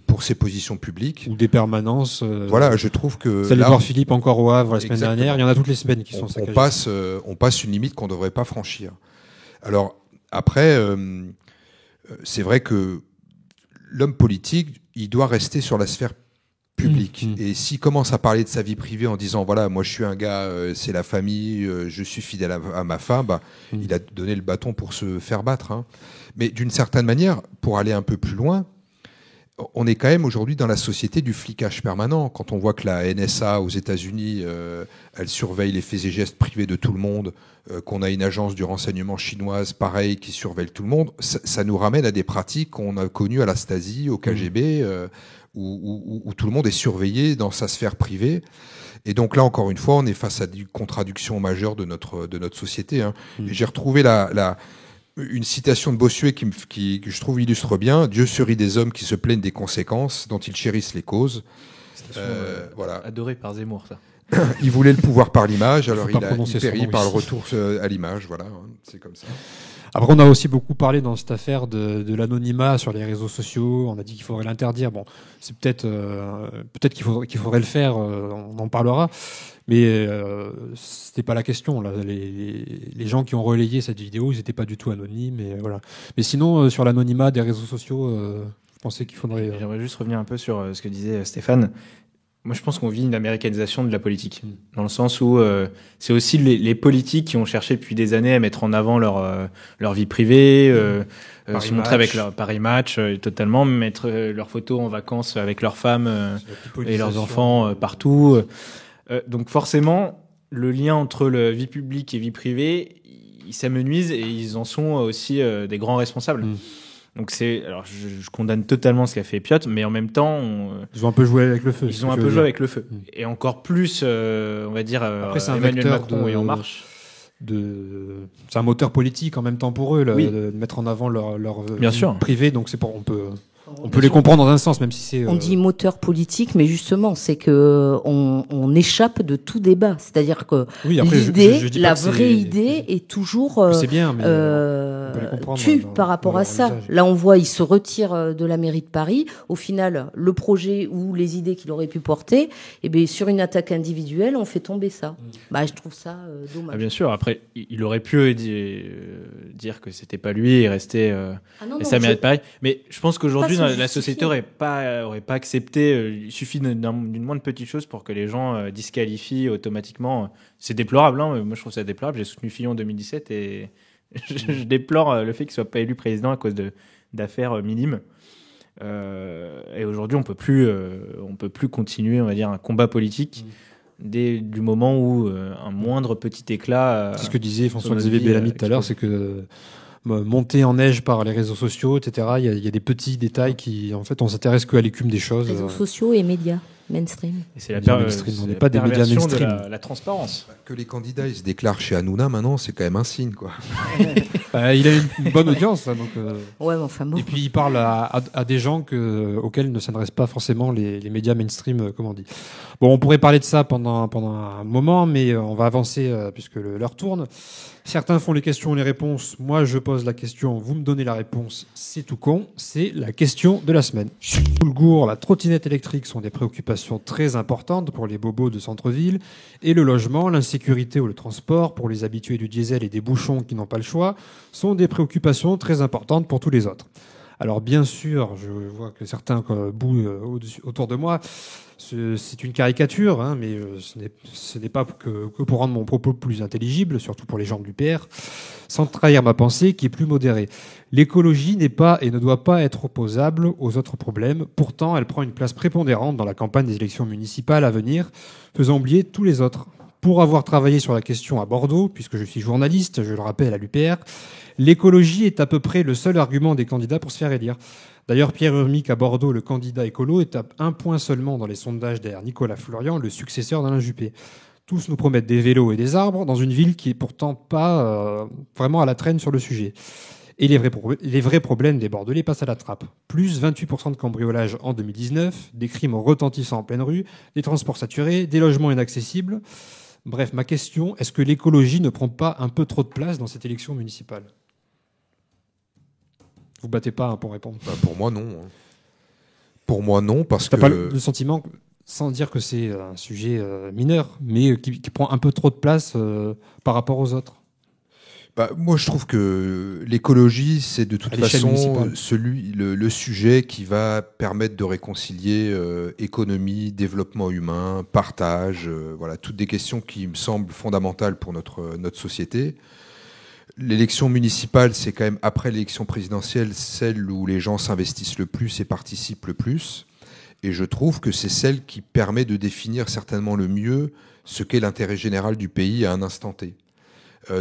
pour ses positions publiques. Ou des permanences. Voilà, je trouve que... Celle de Philippe encore au Havre la semaine dernière, il y en a toutes les semaines qui sont saccagées. On passe une limite qu'on ne devrait pas franchir. Alors, après, c'est vrai que l'homme politique, il doit rester sur la sphère public. Et s'il commence à parler de sa vie privée en disant voilà, moi je suis un gars, c'est la famille, je suis fidèle à ma femme, il a donné le bâton pour se faire battre. Hein. Mais d'une certaine manière, pour aller un peu plus loin, on est quand même aujourd'hui dans la société du flicage permanent. Quand on voit que la NSA aux États-Unis, elle surveille les faits et gestes privés de tout le monde, qu'on a une agence du renseignement chinoise, pareil, qui surveille tout le monde, ça nous ramène à des pratiques qu'on a connues à la Stasi, au KGB, où tout le monde est surveillé dans sa sphère privée. Et donc là, encore une fois, on est face à une contradiction majeure de notre société. Hein. Et j'ai retrouvé une citation de Bossuet que je trouve illustre bien. Dieu se rit des hommes qui se plaignent des conséquences dont ils chérissent les causes. Voilà. Adoré par Zemmour, ça. Il voulait le pouvoir par l'image, alors il périt par le retour à l'image. Voilà, c'est comme ça. Après, on a aussi beaucoup parlé dans cette affaire de l'anonymat sur les réseaux sociaux. On a dit qu'il faudrait l'interdire. Bon, c'est peut-être qu'il faudrait le faire. On en parlera. Mais c'était pas la question. Là, les gens qui ont relayé cette vidéo, ils n'étaient pas du tout anonymes. Et voilà. Mais sinon, sur l'anonymat des réseaux sociaux, je pensais qu'il faudrait. J'aimerais juste revenir un peu sur ce que disait Stéphane. Moi, je pense qu'on vit une américanisation de la politique, dans le sens où c'est aussi les politiques qui ont cherché depuis des années à mettre en avant leur vie privée, se montrer avec leur Paris Match, totalement, mettre leurs photos en vacances avec leurs femmes et leurs enfants partout. Donc forcément, le lien entre la vie publique et vie privée, il s'amenuise et ils en sont aussi des grands responsables. Donc alors je condamne totalement ce qu'a fait Piotr, mais en même temps, ils ont un peu joué avec le feu. Ils ont un peu joué avec le feu, et encore plus, on va dire, après, c'est Emmanuel Macron et En Marche. C'est un moteur politique en même temps pour eux, de mettre en avant leur vie privée. Donc on peut les comprendre dans un sens, même si c'est. On dit moteur politique, mais justement, c'est que on échappe de tout débat. C'est-à-dire que l'idée, la vraie idée, est toujours tue par rapport à ça. Là, on voit, il se retire de la mairie de Paris. Au final, le projet ou les idées qu'il aurait pu porter, sur une attaque individuelle, on fait tomber ça. Je trouve ça dommage. Bien sûr. Après, il aurait pu dire que c'était pas lui et rester sa mairie de Paris. Mais je pense qu'aujourd'hui, la société aurait pas accepté. Il suffit d'une moindre petite chose pour que les gens disqualifient automatiquement. C'est déplorable, hein. Moi je trouve ça déplorable. J'ai soutenu Fillon en 2017 et je déplore le fait qu'il soit pas élu président à cause d'affaires minimes. Et aujourd'hui, on peut plus continuer, on va dire, un combat politique dès du moment où un moindre petit éclat. C'est ce que disait François-Xavier Bellamy tout à l'heure, c'est que monter en neige par les réseaux sociaux, etc. Il y a des petits détails qui, en fait, on s'intéresse qu'à l'écume des choses. Réseaux sociaux et médias mainstream. Et c'est on n'est pas des médias mainstream. De la transparence. Que les candidats ils se déclarent chez Hanouna maintenant, c'est quand même un signe, quoi. Il a une bonne audience, là, donc. Ouais, mais enfin bon. Et puis il parle à des gens auxquels ne s'adressent pas forcément les médias mainstream, comme on dit. Bon, on pourrait parler de ça pendant un moment, mais on va avancer puisque l'heure tourne. Certains font les questions et les réponses. Moi, je pose la question, vous me donnez la réponse. C'est tout con. C'est la question de la semaine. Boulgour, la trottinette électrique sont des préoccupations très importantes pour les bobos de centre-ville. Et le logement, l'insécurité ou le transport pour les habitués du diesel et des bouchons qui n'ont pas le choix sont des préoccupations très importantes pour tous les autres. Alors bien sûr, je vois que certains bouent autour de moi. C'est une caricature, hein, mais ce n'est pas que pour rendre mon propos plus intelligible, surtout pour les gens de l'UPR, sans trahir ma pensée qui est plus modérée. L'écologie n'est pas et ne doit pas être opposable aux autres problèmes. Pourtant, elle prend une place prépondérante dans la campagne des élections municipales à venir, faisant oublier tous les autres. Pour avoir travaillé sur la question à Bordeaux, puisque je suis journaliste, je le rappelle à l'UPR, l'écologie est à peu près le seul argument des candidats pour se faire élire. D'ailleurs, Pierre Urmic à Bordeaux, le candidat écolo, est à 1 point seulement dans les sondages derrière Nicolas Florian, le successeur d'Alain Juppé. Tous nous promettent des vélos et des arbres dans une ville qui est pourtant pas vraiment à la traîne sur le sujet. Et les vrais problèmes des Bordelais passent à la trappe. Plus 28% de cambriolage en 2019, des crimes retentissants en pleine rue, des transports saturés, des logements inaccessibles. Bref, ma question, est-ce que l'écologie ne prend pas un peu trop de place dans cette élection municipale ? Vous battez pas pour répondre. Pour moi, non. Pour moi, non, parce que... T'as pas le sentiment, sans dire que c'est un sujet mineur, mais qui prend un peu trop de place par rapport aux autres ? Moi, je trouve que l'écologie, c'est de toute façon le sujet qui va permettre de réconcilier économie, développement humain, partage, voilà, toutes des questions qui me semblent fondamentales pour notre société. L'élection municipale, c'est quand même, après l'élection présidentielle, celle où les gens s'investissent le plus et participent le plus. Et je trouve que c'est celle qui permet de définir certainement le mieux ce qu'est l'intérêt général du pays à un instant T.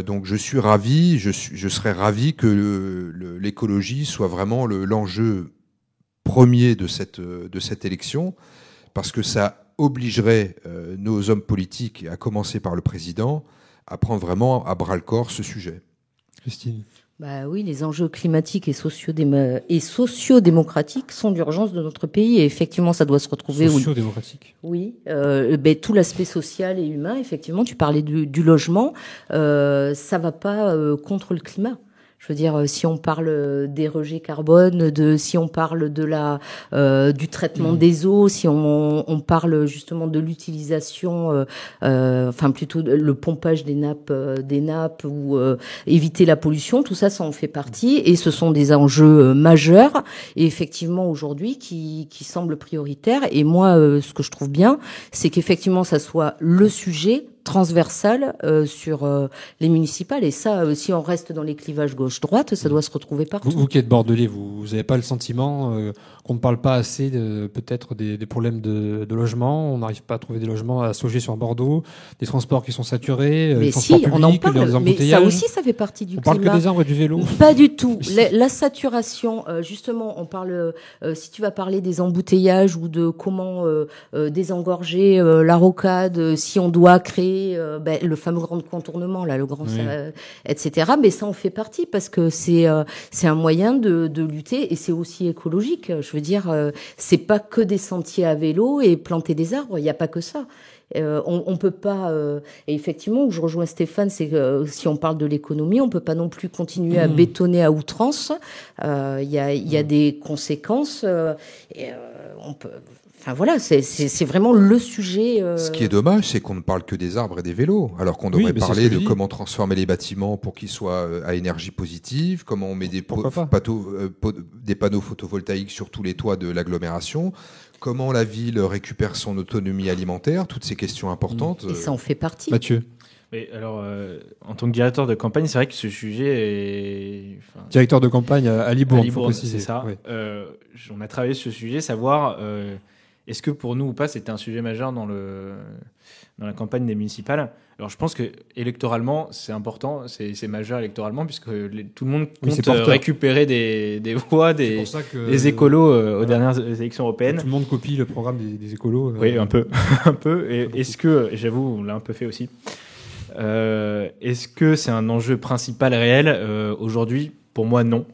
Donc je suis ravi, je serais ravi que l'écologie soit vraiment l'enjeu premier de cette élection, parce que ça obligerait nos hommes politiques, à commencer par le président, à prendre vraiment à bras-le-corps ce sujet. Christine. Bah oui, les enjeux climatiques et socio-démocratiques sont d'urgence de notre pays et effectivement, ça doit se retrouver. Socio-démocratique. Oui, tout l'aspect social et humain. Effectivement, tu parlais du logement, ça va pas contre le climat. Je veux dire, si on parle des rejets carbone, si on parle du traitement des eaux, si on parle justement de l'utilisation, plutôt le pompage des nappes ou éviter la pollution, tout ça, ça en fait partie et ce sont des enjeux majeurs et effectivement aujourd'hui qui semblent prioritaires. Et moi, ce que je trouve bien, c'est qu'effectivement, ça soit le sujet transversale sur les municipales. Et ça, si on reste dans les clivages gauche-droite, ça doit se retrouver partout. Vous qui êtes bordelais, vous n'avez pas le sentiment qu'on ne parle pas assez peut-être des problèmes de logement, on n'arrive pas à trouver des logements à Sauger sur Bordeaux, des transports qui sont saturés, mais les transports publics, on en parle, les embouteillages. Mais ça aussi, ça fait partie du climat. On parle que des arbres et du vélo. Pas du tout. La saturation, justement, on parle, si tu vas parler des embouteillages ou de comment désengorger la rocade, si on doit créer le fameux grand contournement, là, le grand, etc. Mais ça en fait partie parce que c'est un moyen de lutter et c'est aussi écologique. Je veux dire, c'est pas que des sentiers à vélo et planter des arbres. Il n'y a pas que ça. On peut pas. Et effectivement, où je rejoins Stéphane, c'est que si on parle de l'économie, on peut pas non plus continuer à bétonner à outrance. Il y a des conséquences. On peut. Enfin voilà, c'est vraiment le sujet. Ce qui est dommage, c'est qu'on ne parle que des arbres et des vélos, alors qu'on devrait parler de comment transformer les bâtiments pour qu'ils soient à énergie positive, comment on met des panneaux photovoltaïques sur tous les toits de l'agglomération, comment la ville récupère son autonomie alimentaire, toutes ces questions importantes. Et ça en fait partie. Mathieu. Mais alors, en tant que directeur de campagne, c'est vrai que ce sujet est... Directeur de campagne à Libourne, il faut préciser. C'est ça. Oui. On a travaillé sur ce sujet, savoir... est-ce que pour nous ou pas, c'était un sujet majeur dans la campagne des municipales? Alors je pense que électoralement, c'est important, c'est majeur électoralement, puisque tout le monde compte récupérer des voix des écolos aux dernières élections européennes. Tout le monde copie le programme des écolos. Oui, un peu. un peu. Et est-ce que, j'avoue, on l'a un peu fait aussi, est-ce que c'est un enjeu principal réel aujourd'hui? Pour moi, non.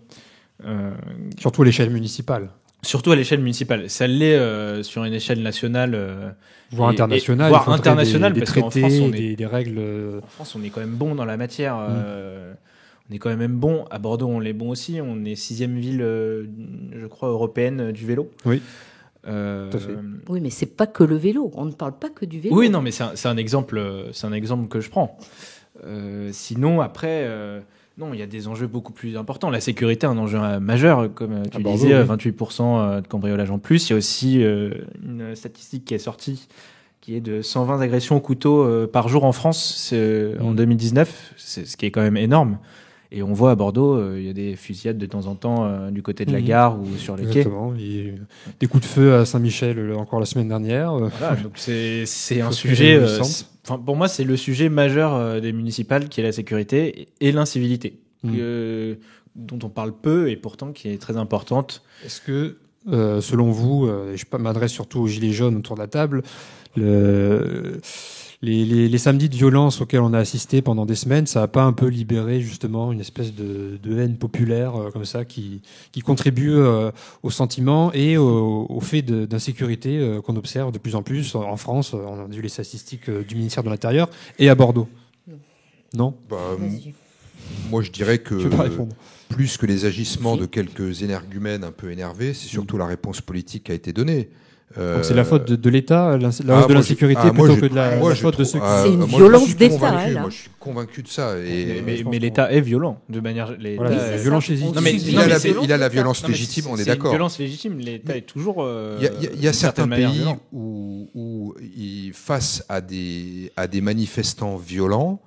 Surtout à l'échelle municipale. Surtout à l'échelle municipale. Ça l'est sur une échelle nationale. Voire internationale. Voire internationale, des parce traités, qu'en France, des règles. En France, on est quand même bon dans la matière. On est quand même bon. À Bordeaux, on l'est bon aussi. On est 6e ville, je crois, européenne du vélo. Oui. Tout à fait. Oui, mais c'est pas que le vélo. On ne parle pas que du vélo. Oui, non, mais c'est un exemple que je prends. Sinon, après... non, il y a des enjeux beaucoup plus importants. La sécurité est un enjeu majeur, comme tu disais, 28% de cambriolage en plus. Il y a aussi une statistique qui est sortie, qui est de 120 agressions au couteau par jour en France en 2019, ce qui est quand même énorme. Et on voit à Bordeaux, il y a des fusillades de temps en temps du côté de la gare ou sur les quais. Exactement. Des coups de feu à Saint-Michel encore la semaine dernière. Voilà, donc c'est un sujet... pour moi, c'est le sujet majeur des municipales qui est la sécurité et l'incivilité, dont on parle peu et pourtant qui est très importante. Est-ce que, selon vous, je m'adresse surtout aux gilets jaunes autour de la table, les samedis de violence auxquels on a assisté pendant des semaines, ça n'a pas un peu libéré justement une espèce de haine populaire comme ça qui contribue au sentiment et au fait d'insécurité qu'on observe de plus en plus en France? On a vu les statistiques du ministère de l'Intérieur et à Bordeaux. Non. Moi, je dirais que plus que les agissements de quelques énergumènes un peu énervés, c'est surtout la réponse politique qui a été donnée. Donc c'est la faute de l'État, la hausse de l'insécurité plutôt que de la faute de ceux qui... C'est une violence d'État, là. Moi, je suis convaincu de ça. Mais l'État est violent, de manière... Voilà, violent chez il a la violence légitime, on est d'accord. Violence légitime, l'État est toujours... Il y a certains pays où face à des manifestants violents,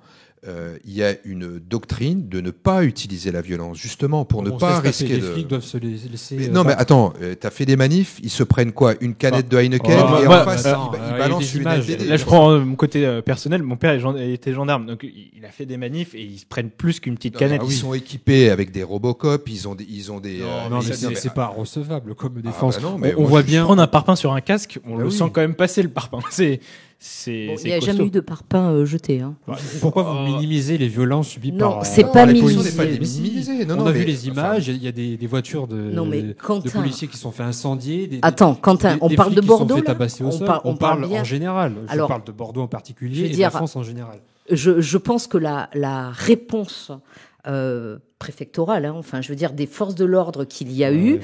il y a une doctrine de ne pas utiliser la violence, justement, pour ne pas risquer de... Les flics doivent se laisser... Mais attends, t'as fait des manifs, ils se prennent quoi? Une canette de Heineken et en face, ils balancent une LBD. Là, je prends mon côté personnel. Mon père était gendarme, donc il a fait des manifs et ils se prennent plus qu'une petite canette. Ils sont équipés avec des Robocop, ils ont des... Non, mais c'est pas recevable comme défense. On voit bien... Prendre un parpaing sur un casque, on le sent quand même passer, le parpaing. Il n'y a jamais eu de parpaing jeté. Hein. Pourquoi vous minimisez les violences subies par... Non, c'est pas minimisé. On a vu les images, il y a des voitures de policiers qui sont fait incendier. Attends, Quentin, on parle de Bordeaux, là ? On parle en général. Je parle de Bordeaux en particulier et de la France en général. Je pense que la réponse... préfectorale, enfin je veux dire des forces de l'ordre qu'il y a eu,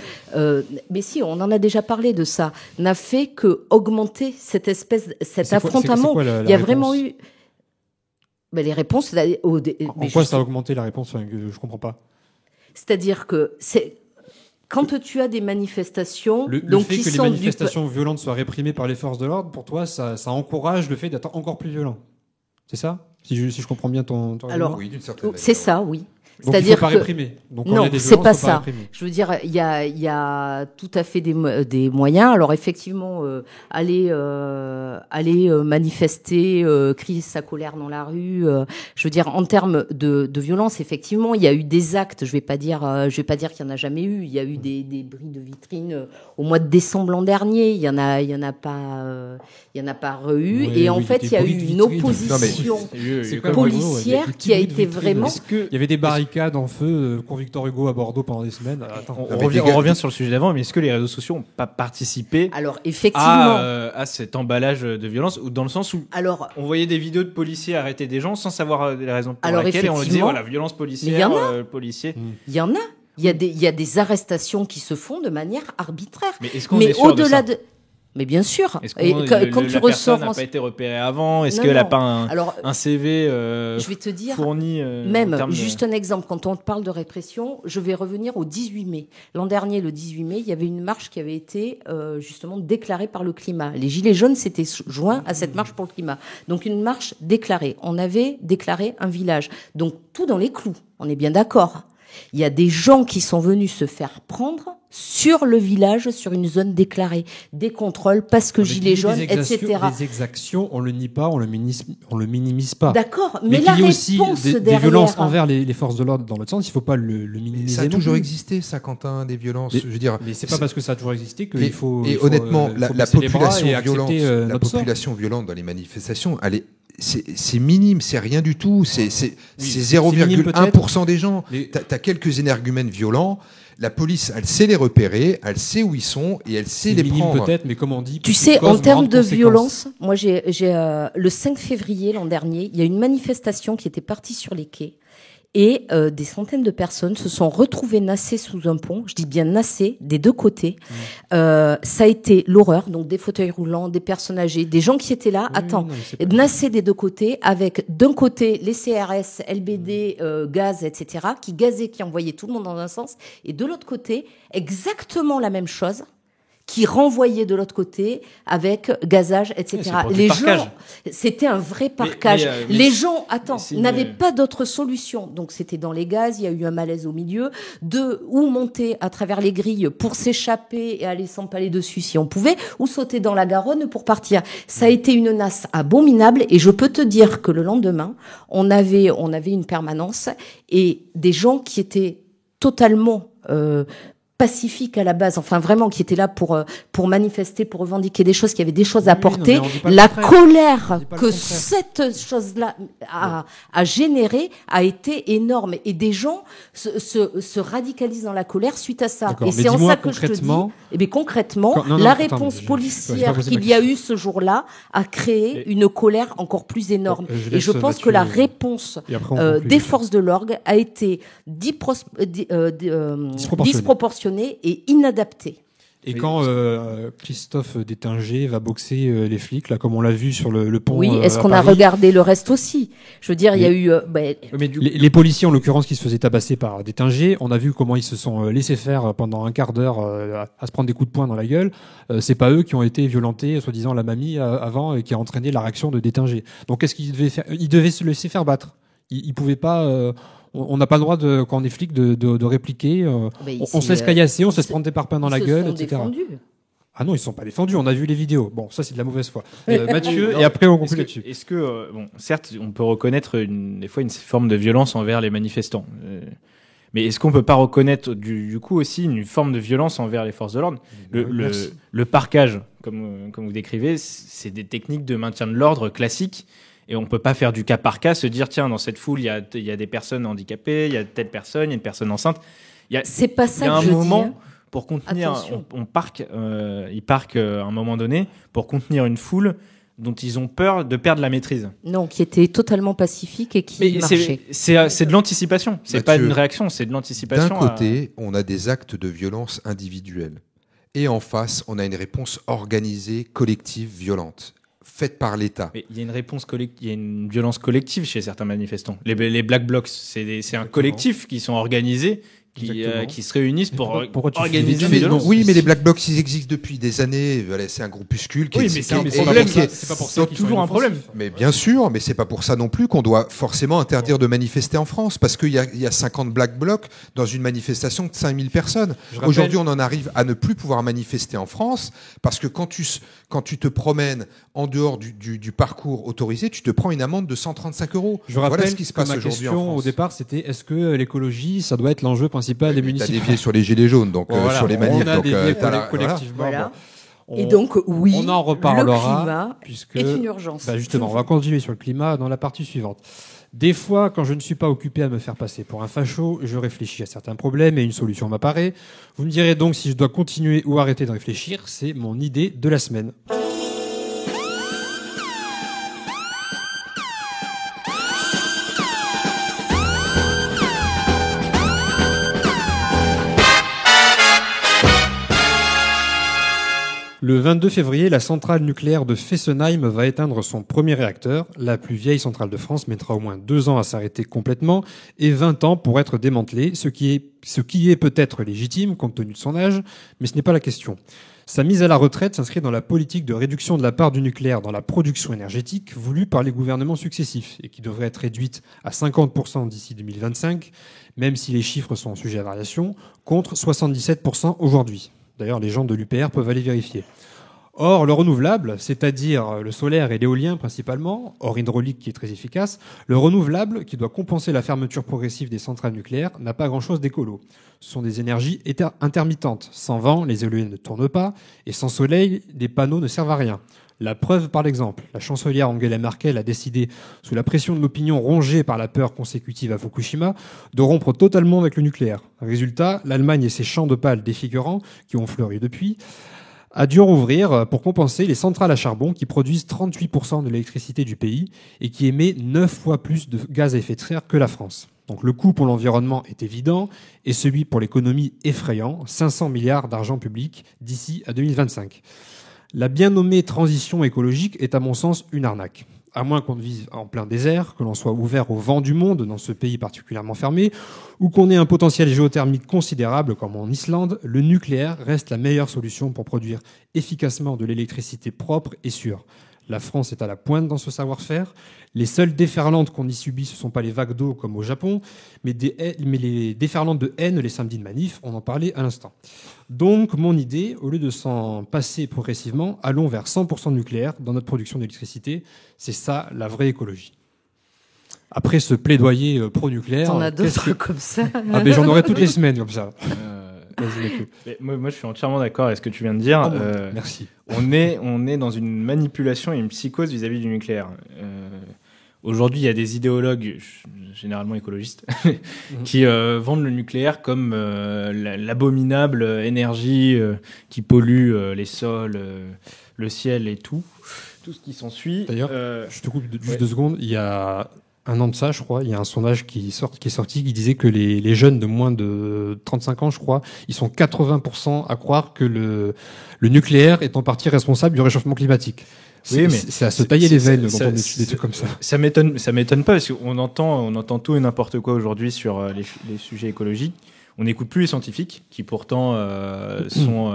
mais si on en a déjà parlé de ça, n'a fait que augmenter cet affrontement. Il y a vraiment eu les réponses. En quoi ça a augmenté la réponse? Je comprends pas. C'est-à-dire que quand tu as des manifestations, le fait que les manifestations violentes soient réprimées par les forces de l'ordre, pour toi, ça encourage le fait d'être encore plus violent. C'est ça? Si je comprends bien ton alors, oui, d'une certaine manière. C'est ça, oui. Donc il ne faut pas réprimer. Donc, non, c'est pas ça. Je veux dire, il y a tout à fait des moyens. Alors effectivement, aller manifester, crier sa colère dans la rue. Je veux dire, en termes de violence, effectivement, il y a eu des actes. Je vais pas dire qu'il y en a jamais eu. Il y a eu des bris de vitrines au mois de décembre l'an dernier. Il y en a pas eu. Ouais, et en fait, il y a eu une opposition policière qui a été vraiment. Il y avait des barricades en feu pour Victor Hugo à Bordeaux pendant des semaines. On revient sur le sujet d'avant, mais est-ce que les réseaux sociaux n'ont pas participé à cet emballage de violence, ou dans le sens où on voyait des vidéos de policiers arrêter des gens sans savoir les raisons pour lesquelles, et on disait voilà, violence policière, policier. Il y en a. Il y a des arrestations qui se font de manière arbitraire. Mais est-ce qu'on est sûr au-delà de ça ? Mais bien sûr. Est-ce que quand la personne n'a pas été repérée avant? Est-ce qu'elle n'a pas un CV je vais te dire, fourni juste un exemple, quand on parle de répression, je vais revenir au 18 mai. L'an dernier, le 18 mai, il y avait une marche qui avait été justement déclarée par le climat. Les Gilets jaunes s'étaient joints à cette marche pour le climat. Donc une marche déclarée. On avait déclaré un village. Donc tout dans les clous. On est bien d'accord. Il y a des gens qui sont venus se faire prendre sur le village, sur une zone déclarée, des contrôles parce que gilets jaunes, etc. Les exactions, on le nie pas, on le minimise pas. D'accord, mais la qu'il y ait réponse aussi des violences envers les forces de l'ordre dans l'autre sens, il faut pas le minimiser. Ça a toujours existé, ça, Quentin, des violences. Je veux dire, mais c'est pas parce que ça a toujours existé qu'il faut. Et honnêtement, la population violente dans les manifestations, c'est minime, c'est rien du tout, c'est 0,1% des gens. T'as quelques énergumènes violents. La police, elle sait les repérer, elle sait où ils sont et elle sait les prendre. Peut-être, mais comme on dit. Tu sais, en termes de violence, moi j'ai le 5 février l'an dernier, il y a une manifestation qui était partie sur les quais. Et des centaines de personnes se sont retrouvées nassées sous un pont. Je dis bien nassées, des deux côtés. Ça a été l'horreur. Donc des fauteuils roulants, des personnes âgées, des gens qui étaient là. Nassées des deux côtés, avec d'un côté les CRS, LBD, gaz, etc., qui gazaient, qui envoyaient tout le monde dans un sens. Et de l'autre côté, exactement la même chose, qui renvoyait de l'autre côté avec gazage, etc. Les gens, c'était un vrai parquage. Les gens, n'avaient pas d'autre solution. Donc c'était dans les gaz, il y a eu un malaise au milieu, ou monter à travers les grilles pour s'échapper et aller s'empaler dessus si on pouvait, ou sauter dans la Garonne pour partir. Ça a été une nasse abominable, et je peux te dire que le lendemain, on avait une permanence et des gens qui étaient totalement pacifique à la base, enfin vraiment qui était là pour manifester, pour revendiquer des choses, qui avaient des choses à apporter. La colère que cette chose-là a généré a été énorme, et des gens se radicalisent dans la colère suite à ça. Et c'est en ça que je te dis, concrètement, la réponse policière qu'il y a eu ce jour-là a créé une colère encore plus énorme. Et je pense que la réponse des forces de l'ordre a été disproportionnée et inadapté. Et quand Christophe Détinger va boxer les flics, là, comme on l'a vu sur le pont. Oui, est-ce qu'on a regardé le reste aussi? Je veux dire, il y a eu. Les policiers, en l'occurrence, qui se faisaient tabasser par Détinger, on a vu comment ils se sont laissés faire pendant un quart d'heure à se prendre des coups de poing dans la gueule. C'est pas eux qui ont été violentés, soi-disant la mamie avant, et qui a entraîné la réaction de Détinger. Donc, qu'est-ce qu'ils devaient faire? Ils devaient se laisser faire battre. Ils pouvaient pas. On n'a pas le droit, quand on est flic, de répliquer. On se laisse caillasser, on se laisse prendre des parpaings dans la gueule, etc. Défendus. Ah non, ils ne sont pas défendus. On a vu les vidéos. Bon, ça, c'est de la mauvaise foi. Mathieu, et après, on conclut là-dessus. Est-ce que, certes, on peut reconnaître des fois une forme de violence envers les manifestants. Mais est-ce qu'on peut pas reconnaître du coup aussi une forme de violence envers les forces de l'ordre? Le parquage, comme vous décrivez, c'est des techniques de maintien de l'ordre classiques. Et on peut pas faire du cas par cas, se dire tiens, dans cette foule il y a des personnes handicapées, il y a telle personne, il y a une personne enceinte. C'est pas ça. Il y a un moment pour contenir. Ils parquent à un moment donné pour contenir une foule dont ils ont peur de perdre la maîtrise. Non, qui était totalement pacifique et qui marchait. C'est de l'anticipation. C'est pas une réaction, c'est de l'anticipation. D'un côté, on a des actes de violence individuelle, et en face, on a une réponse organisée, collective, violente, faite par l'État. Mais il y a une réponse collective, il y a une violence collective chez certains manifestants. Les Black Blocs, c'est un collectif qui sont organisés, qui se réunissent pour organiser des violences. Oui, mais les Black Blocs, ils existent depuis des années. C'est un groupuscule qui c'est un problème. C'est pas pour ça qu'ils toujours un problème. Mais bien sûr, mais c'est pas pour ça non plus qu'on doit forcément interdire de manifester en France, parce qu'il y a 50 Black Blocs dans une manifestation de 5000 personnes. Aujourd'hui, on en arrive à ne plus pouvoir manifester en France, parce que quand tu te promènes en dehors du parcours autorisé, tu te prends une amende de 135 €. Je rappelle voilà ce qui se passe aujourd'hui en France. Ma question au départ, c'était est-ce que l'écologie, ça doit être l'enjeu principal des municipaux? T'as dévié sur les gilets jaunes, donc sur les manifs. On a dévié collectivement. Voilà. Et donc, oui, on en reparlera, le climat est une urgence. Justement, on va continuer sur le climat dans la partie suivante. Des fois, quand je ne suis pas occupé à me faire passer pour un facho, je réfléchis à certains problèmes et une solution m'apparaît. Vous me direz donc si je dois continuer ou arrêter de réfléchir. C'est mon idée de la semaine. Le 22 février, la centrale nucléaire de Fessenheim va éteindre son premier réacteur. La plus vieille centrale de France mettra au moins 2 ans à s'arrêter complètement et 20 ans pour être démantelée, ce qui est peut-être légitime compte tenu de son âge, mais ce n'est pas la question. Sa mise à la retraite s'inscrit dans la politique de réduction de la part du nucléaire dans la production énergétique voulue par les gouvernements successifs et qui devrait être réduite à 50% d'ici 2025, même si les chiffres sont sujets à variation, contre 77% aujourd'hui. D'ailleurs, les gens de l'UPR peuvent aller vérifier. Or, le renouvelable, c'est-à-dire le solaire et l'éolien principalement, hors hydraulique qui est très efficace, le renouvelable, qui doit compenser la fermeture progressive des centrales nucléaires, n'a pas grand-chose d'écolo. Ce sont des énergies intermittentes. Sans vent, les éoliennes ne tournent pas, et sans soleil, les panneaux ne servent à rien. La preuve par l'exemple. La chancelière Angela Merkel a décidé, sous la pression de l'opinion rongée par la peur consécutive à Fukushima, de rompre totalement avec le nucléaire. Résultat, l'Allemagne et ses champs de pales défigurants, qui ont fleuri depuis, a dû rouvrir pour compenser les centrales à charbon qui produisent 38% de l'électricité du pays et qui émet 9 fois plus de gaz à effet de serre que la France. Donc le coût pour l'environnement est évident et celui pour l'économie effrayant, 500 milliards d'argent public d'ici à 2025. La bien nommée transition écologique est à mon sens une arnaque. À moins qu'on ne vive en plein désert, que l'on soit ouvert au vent du monde dans ce pays particulièrement fermé, ou qu'on ait un potentiel géothermique considérable comme en Islande, le nucléaire reste la meilleure solution pour produire efficacement de l'électricité propre et sûre. La France est à la pointe dans ce savoir-faire. Les seules déferlantes qu'on y subit, ce ne sont pas les vagues d'eau comme au Japon, mais les déferlantes de haine les samedis de manif, on en parlait à l'instant. Donc, mon idée, au lieu de s'en passer progressivement, allons vers 100% de nucléaire dans notre production d'électricité. C'est ça, la vraie écologie. Après ce plaidoyer pro-nucléaire... T'en as d'autres comme ça. Ah, mais j'en aurai toutes les semaines comme ça. Moi, je suis entièrement d'accord avec ce que tu viens de dire. Merci. On est dans une manipulation et une psychose vis-à-vis du nucléaire. Aujourd'hui, il y a des idéologues, généralement écologistes, qui vendent le nucléaire comme l'abominable énergie qui pollue les sols, le ciel et tout ce qui s'ensuit. D'ailleurs, je te coupe juste 2 secondes. Il y a un an de ça, je crois, il y a un sondage qui est sorti qui disait que les jeunes de moins de 35 ans, je crois, ils sont 80% à croire que le nucléaire est en partie responsable du réchauffement climatique. Oui, mais c'est à se tailler les veines quand on dit des trucs comme ça. Ça m'étonne pas parce qu'on entend tout et n'importe quoi aujourd'hui sur les sujets écologiques. On n'écoute plus les scientifiques qui pourtant sont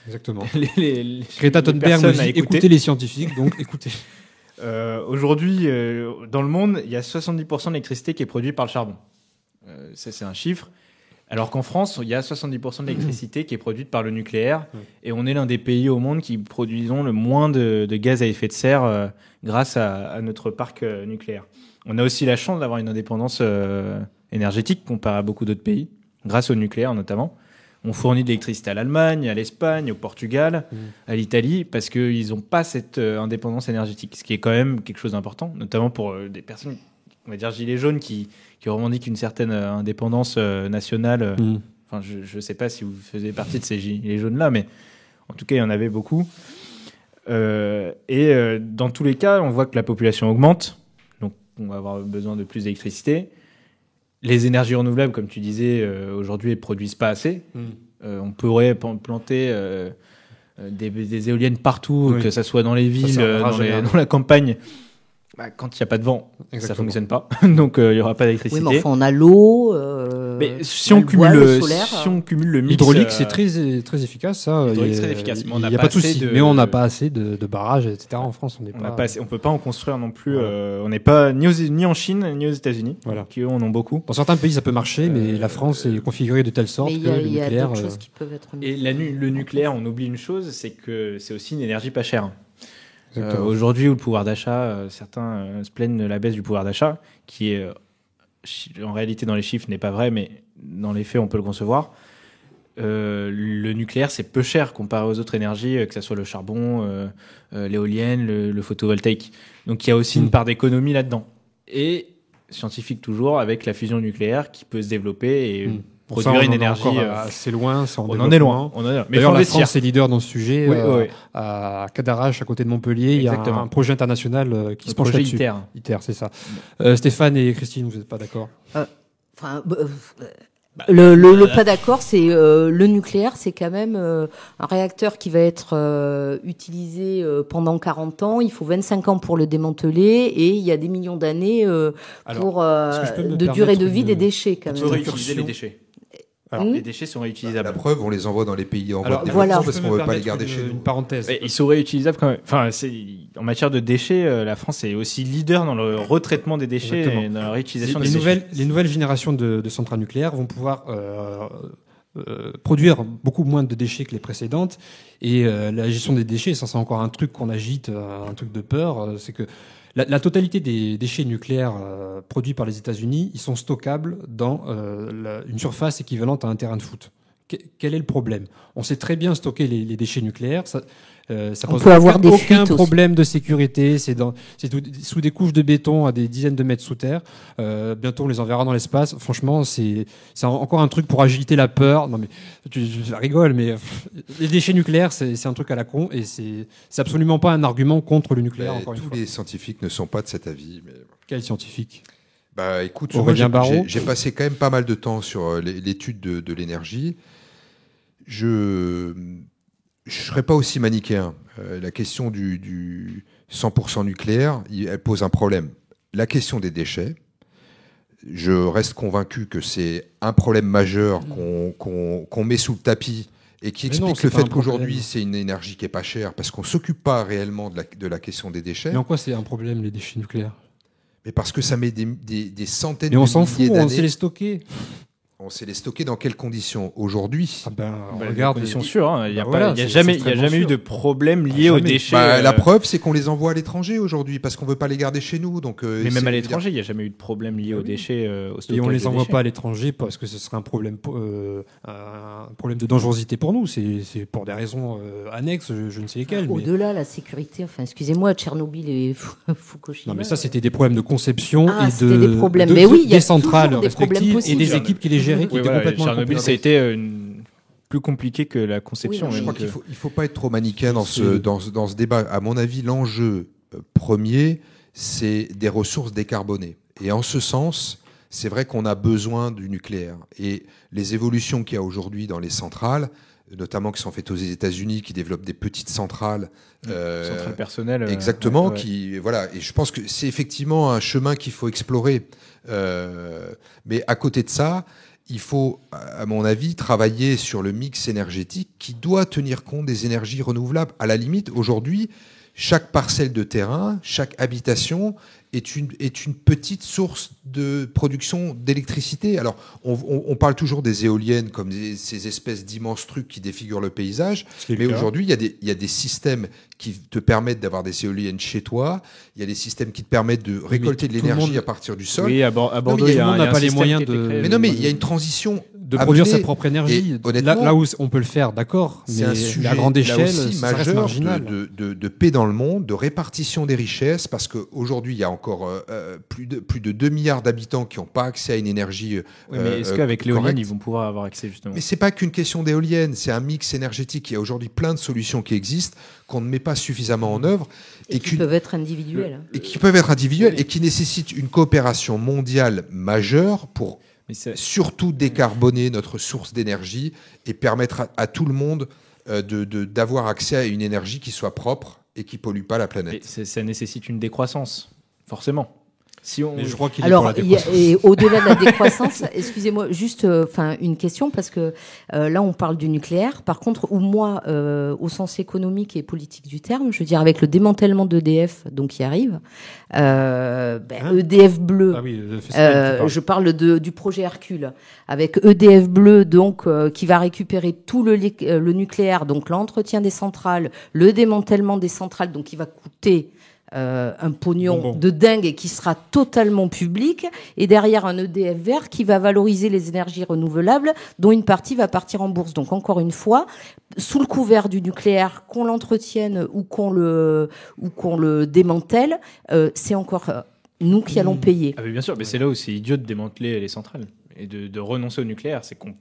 exactement. les Greta Thunberg nous dit écoutez les scientifiques, donc écoutez. Aujourd'hui, dans le monde, il y a 70% de l'électricité qui est produite par le charbon. Ça, c'est un chiffre. Alors qu'en France, il y a 70% de l'électricité qui est produite par le nucléaire. Et on est l'un des pays au monde qui produisons le moins de gaz à effet de serre grâce à notre parc nucléaire. On a aussi la chance d'avoir une indépendance énergétique comparée à beaucoup d'autres pays, grâce au nucléaire notamment. On fournit de l'électricité à l'Allemagne, à l'Espagne, au Portugal, à l'Italie, parce qu'ils n'ont pas cette indépendance énergétique, ce qui est quand même quelque chose d'important, notamment pour des personnes, on va dire gilets jaunes, qui revendiquent une certaine indépendance nationale. Enfin, je ne sais pas si vous faisiez partie de ces gilets jaunes-là, mais en tout cas, il y en avait beaucoup. Dans tous les cas, on voit que la population augmente, donc on va avoir besoin de plus d'électricité. Les énergies renouvelables, comme tu disais, aujourd'hui, ne produisent pas assez. On pourrait planter des éoliennes partout, que ça soit dans les villes, dans la campagne. Quand il n'y a pas de vent, ça ne fonctionne pas. Donc, il n'y aura pas d'électricité. Oui, mais enfin, on a l'eau. Mais si on cumule le mix. L'hydraulique, c'est très efficace. Ça. L'hydraulique, c'est très efficace. Il n'y a pas de souci. Mais on n'a pas assez de barrages, etc. En France, on ne peut pas en construire non plus. On n'est pas ni en Chine, ni aux États-Unis, qui eux en ont beaucoup. Dans certains pays, ça peut marcher, mais la France est configurée de telle sorte que le nucléaire. Il y a d'autres choses qui peuvent être mises. Et le nucléaire, on oublie une chose, c'est que c'est aussi une énergie pas chère. Aujourd'hui, où le pouvoir d'achat, certains se plaignent de la baisse du pouvoir d'achat, qui est en réalité dans les chiffres n'est pas vrai, mais dans les faits on peut le concevoir. Le nucléaire c'est peu cher comparé aux autres énergies, que ce soit le charbon, l'éolienne, le photovoltaïque. Donc il y a aussi une part d'économie là-dedans. Et scientifique toujours, avec la fusion nucléaire qui peut se développer et produire une énergie assez loin. On en est loin. D'ailleurs, la France est leader dans ce sujet. À Cadarache, à côté de Montpellier, il y a un projet international qui se penche là-dessus. ITER, c'est ça. Stéphane et Christine, vous n'êtes pas d'accord? Le pas d'accord, c'est le nucléaire, c'est quand même un réacteur qui va être utilisé pendant 40 ans. Il faut 25 ans pour le démanteler et il y a des millions d'années pour de durée de vie des déchets quand même. On peut réutiliser les déchets. Les déchets sont réutilisables. La preuve, on les envoie dans les pays en voie de développement parce qu'on ne veut pas les garder chez nous. Une parenthèse. Mais ils sont réutilisables quand même. Enfin, en matière de déchets, la France est aussi leader dans le retraitement des déchets et dans la réutilisation des déchets. Les nouvelles générations de centrales nucléaires vont pouvoir produire beaucoup moins de déchets que les précédentes. Et la gestion des déchets, ça c'est encore un truc qu'on agite, un truc de peur. C'est que la totalité des déchets nucléaires produits par les États-Unis, ils sont stockables dans une surface équivalente à un terrain de foot. Quel est le problème? On sait très bien stocker les déchets nucléaires. Ça pose aucun problème de sécurité. C'est sous des couches de béton à des dizaines de mètres sous terre. Bientôt, on les enverra dans l'espace. Franchement, c'est encore un truc pour agiter la peur. Non, mais tu rigoles, mais les déchets nucléaires, c'est un truc à la con et c'est absolument pas un argument contre le nucléaire. Encore une fois. Tous les scientifiques ne sont pas de cet avis. Mais... Quel scientifique? Écoute, j'ai passé quand même pas mal de temps sur l'étude de l'énergie. Je serais pas aussi manichéen. La question du 100% nucléaire, elle pose un problème. La question des déchets, je reste convaincu que c'est un problème majeur qu'on met sous le tapis et qui explique le fait qu'aujourd'hui c'est une énergie qui est pas chère parce qu'on s'occupe pas réellement de la question des déchets. Mais en quoi c'est un problème les déchets nucléaires? Mais parce que ça met des centaines de milliers d'années. Mais on s'en fout, on sait les stocker. On sait les stocker dans quelles conditions aujourd'hui? Regarde, conditions sûres. Il n'y a jamais eu de problème lié aux déchets. La preuve, c'est qu'on les envoie à l'étranger aujourd'hui parce qu'on veut pas les garder chez nous. Donc, mais même à l'étranger, il n'y a jamais eu de problème lié aux déchets. Au stockage et on les envoie pas à l'étranger parce que ce serait un problème de dangerosité pour nous. C'est pour des raisons annexes, je ne sais lesquelles. Au-delà, la sécurité. Enfin, excusez-moi, Tchernobyl et Fukushima. Non, mais ça, c'était des problèmes de conception des problèmes. Mais oui, il y a des centrales respectives et des équipes qui les gèrent. Tchernobyl, ça a été plus compliqué que la conception. Je crois qu'il faut pas être trop manichéen dans ce débat. À mon avis, l'enjeu premier, c'est des ressources décarbonées. Et en ce sens, c'est vrai qu'on a besoin du nucléaire. Et les évolutions qu'il y a aujourd'hui dans les centrales, notamment qui sont faites aux États-Unis, qui développent des petites centrales, centrales personnelles, exactement, voilà. Et je pense que c'est effectivement un chemin qu'il faut explorer. Mais à côté de ça, il faut, à mon avis, travailler sur le mix énergétique qui doit tenir compte des énergies renouvelables. À la limite, aujourd'hui, chaque parcelle de terrain, chaque habitation est une petite source de production d'électricité. Alors, on parle toujours des éoliennes comme ces espèces d'immenses trucs qui défigurent le paysage, mais aujourd'hui, il y a des systèmes qui te permettent d'avoir des éoliennes chez toi, il y a des systèmes qui te permettent de récolter de l'énergie à partir du sol. Oui, à Bordeaux, il y a un n'a pas les moyens de... Mais non, mais il y a une transition de produire sa propre énergie. Là où on peut le faire, d'accord, mais un sujet, à grande échelle, ça reste marginal. De paix dans le monde, de répartition des richesses, parce qu'aujourd'hui, il y a encore plus de 2 milliards d'habitants qui n'ont pas accès à une énergie mais est-ce qu'avec l'éolienne, ils vont pouvoir avoir accès, justement? Mais c'est pas qu'une question d'éolienne, c'est un mix énergétique. Il y a aujourd'hui plein de solutions qui existent, qu'on ne met pas suffisamment en œuvre. Et qui peuvent être individuelles. Et qui peuvent être individuelles, et qui nécessitent une coopération mondiale majeure pour surtout décarboner notre source d'énergie et permettre à tout le monde d'avoir accès à une énergie qui soit propre et qui ne pollue pas la planète. Ça nécessite une décroissance, forcément. Mais je crois qu'il est Alors, pour la décroissance. et au-delà de la décroissance, excusez-moi, juste une question, parce que là, on parle du nucléaire. Par contre, où moi, au sens économique et politique du terme, je veux dire, avec le démantèlement d'EDF, donc qui arrive, EDF Bleu, je parle du projet Hercule, avec EDF Bleu, donc qui va récupérer tout le nucléaire, donc l'entretien des centrales, le démantèlement des centrales, donc qui va coûter un pognon de dingue et qui sera totalement public, et derrière un EDF vert qui va valoriser les énergies renouvelables, dont une partie va partir en bourse. Donc encore une fois, sous le couvert du nucléaire, qu'on l'entretienne ou qu'on le démantèle, c'est encore nous qui allons payer. Ah mais bien sûr, mais c'est là où c'est idiot de démanteler les centrales et de renoncer au nucléaire, c'est qu'on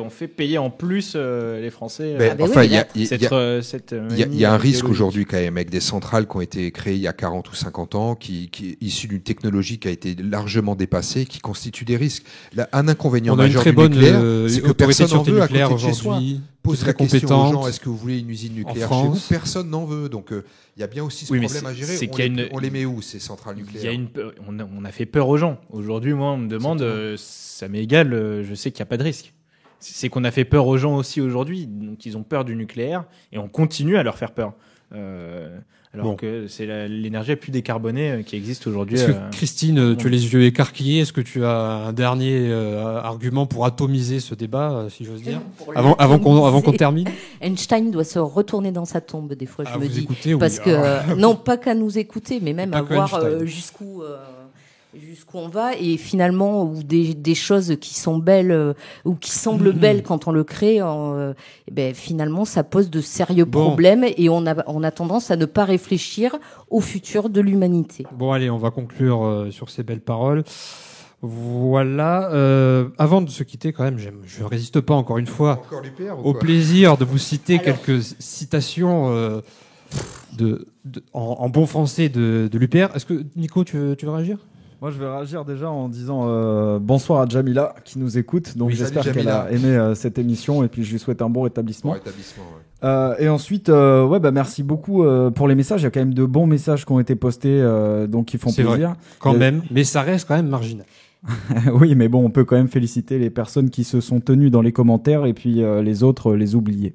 fait payer en plus les Français. Il y a un risque aujourd'hui quand même avec des centrales qui ont été créées il y a 40 ou 50 ans, qui est issues d'une technologie qui a été largement dépassée, qui constitue des risques. Là, un inconvénient majeur du nucléaire, c'est que personne n'en veut à côté de chez soi. Pose la question aux gens, est-ce que vous voulez une usine nucléaire chez vous? Personne n'en veut. Donc il y a bien aussi ce problème à gérer. On les met où, ces centrales nucléaires? On a fait peur aux gens. Aujourd'hui, moi, on me demande, ça m'est égal, je sais qu'il n'y a pas de risque. C'est qu'on a fait peur aux gens aussi aujourd'hui. Donc ils ont peur du nucléaire et on continue à leur faire peur. Alors que c'est l'énergie la plus décarbonée qui existe aujourd'hui. Est-ce que, Christine, tu as les yeux écarquillés? Est-ce que tu as un dernier argument pour atomiser ce débat, si j'ose dire, avant qu'on termine? Einstein doit se retourner dans sa tombe, des fois, je me dis. Parce que, non, pas qu'à nous écouter, mais même à voir jusqu'où on va, et finalement où des choses qui sont belles ou qui semblent belles quand on le crée, finalement ça pose de sérieux problèmes, et on a tendance à ne pas réfléchir au futur de l'humanité. Bon, allez, on va conclure sur ces belles paroles. Voilà. Avant de se quitter, quand même, je ne résiste pas encore une fois au plaisir de vous citer quelques citations en bon français de l'UPR. Est-ce que Nico, tu veux réagir? Moi, je vais réagir déjà en disant bonsoir à Jamila qui nous écoute. Donc, j'espère qu'elle a aimé cette émission, et puis je lui souhaite un bon rétablissement. Et ensuite, merci beaucoup pour les messages. Il y a quand même de bons messages qui ont été postés, donc qui font plaisir. Vrai, quand même, mais ça reste quand même marginal. Oui, mais bon, on peut quand même féliciter les personnes qui se sont tenues dans les commentaires, et puis les autres les oublier.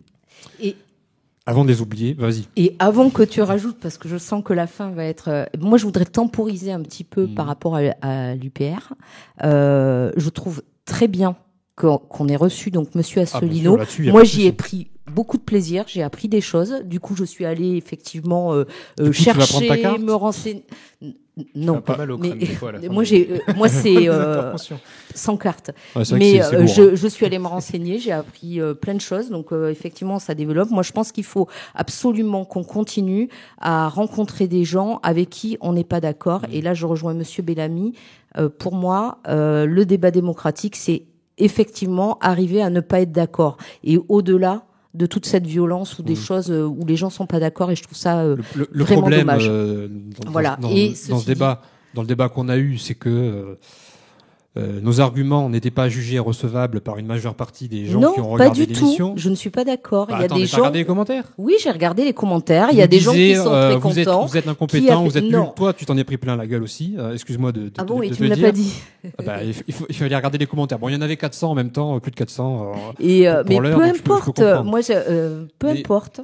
Avant de les oublier, vas-y. Et avant que tu rajoutes, parce que je sens que la fin va être... moi, je voudrais temporiser un petit peu par rapport à l'UPR. Je trouve très bien qu'on ait reçu donc Monsieur Asselineau. Moi, j'y ai pris beaucoup de plaisir, j'ai appris des choses. Du coup, je suis allée effectivement chercher, me renseigner... Non, pas mal au crâne, des fois, moi c'est sans carte. Ouais, mais je suis allée me renseigner, j'ai appris plein de choses, donc effectivement ça développe. Moi je pense qu'il faut absolument qu'on continue à rencontrer des gens avec qui on n'est pas d'accord. Et là je rejoins Monsieur Bellamy. Pour moi, le débat démocratique, c'est effectivement arriver à ne pas être d'accord, et au-delà de toute cette violence ou des choses où les gens sont pas d'accord, et je trouve ça vraiment dommage. Dans ce débat, dans le débat qu'on a eu, c'est que nos arguments n'étaient pas jugés recevables par une majeure partie des gens qui ont regardé l'émission. Non, pas du tout. Je ne suis pas d'accord. Il y a des gens. Regardé les commentaires ? Oui, j'ai regardé les commentaires. Il y a des gens qui sont très contents. Vous êtes incompétent, vous êtes nul. Toi, tu t'en es pris plein la gueule aussi. Excuse-moi de Ah bon, et tu me l'as pas dit. Il fallait regarder les commentaires. Bon, il y en avait 400 en même temps, plus de 400. Mais peu importe. Moi, peu importe.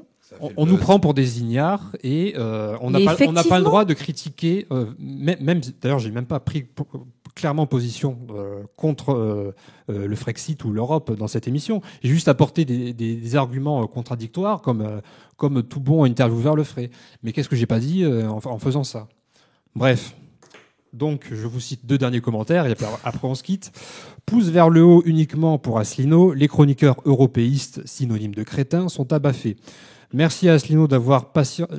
On nous prend pour des ignares et on n'a pas le droit de critiquer. Même d'ailleurs, j'ai même pas pris clairement position contre le Frexit ou l'Europe dans cette émission. J'ai juste apporté des arguments contradictoires comme tout bon intervieweur le ferait. Mais qu'est-ce que j'ai pas dit en faisant ça ? Bref. Donc, je vous cite 2 derniers commentaires et après on se quitte. Pouce vers le haut uniquement pour Asselineau. Les chroniqueurs européistes, synonymes de crétins, sont abaffés. Merci à Asselineau d'avoir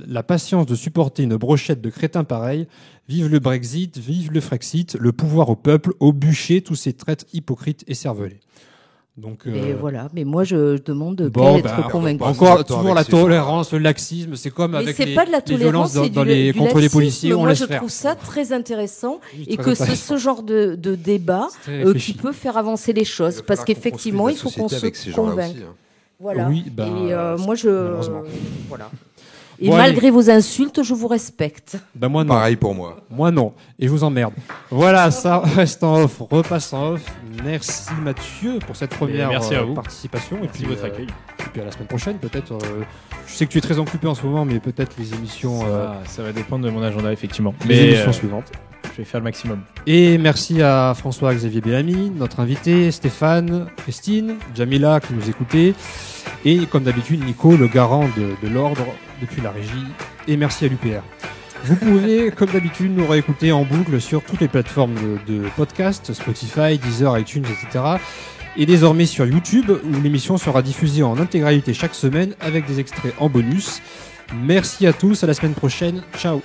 la patience de supporter une brochette de crétins pareils. Vive le Brexit, vive le Frexit, le pouvoir au peuple, au bûcher, tous ces traites hypocrites et cervelés. Donc, et voilà, mais moi je demande d'être convaincu. Encore toujours la tolérance, le laxisme, c'est comme avec les violences contre les policiers. Moi je trouve ça très intéressant et que c'est ce genre de débat qui peut faire avancer les choses, parce qu'effectivement il faut qu'on se convainque. Voilà. Oui, et moi voilà. Et malgré vos insultes, je vous respecte. Moi non. Pareil pour moi. Moi non. Et je vous emmerde. Voilà, ça reste en off, repasse en off. Merci Mathieu pour cette première participation. Merci de votre accueil. Et puis à la semaine prochaine, peut-être. Je sais que tu es très occupé en ce moment, mais peut-être les émissions... Ça va dépendre de mon agenda, effectivement. Les émissions suivantes. Je vais faire le maximum. Et merci à François-Xavier Bellamy, notre invité, Stéphane, Christine, Jamila qui nous écoutait, et comme d'habitude Nico, le garant de l'ordre depuis la régie. Et merci à l'UPR. Vous pouvez, comme d'habitude, nous réécouter en boucle sur toutes les plateformes de podcast, Spotify, Deezer, iTunes, etc. Et désormais sur YouTube, où l'émission sera diffusée en intégralité chaque semaine avec des extraits en bonus. Merci à tous, à la semaine prochaine. Ciao.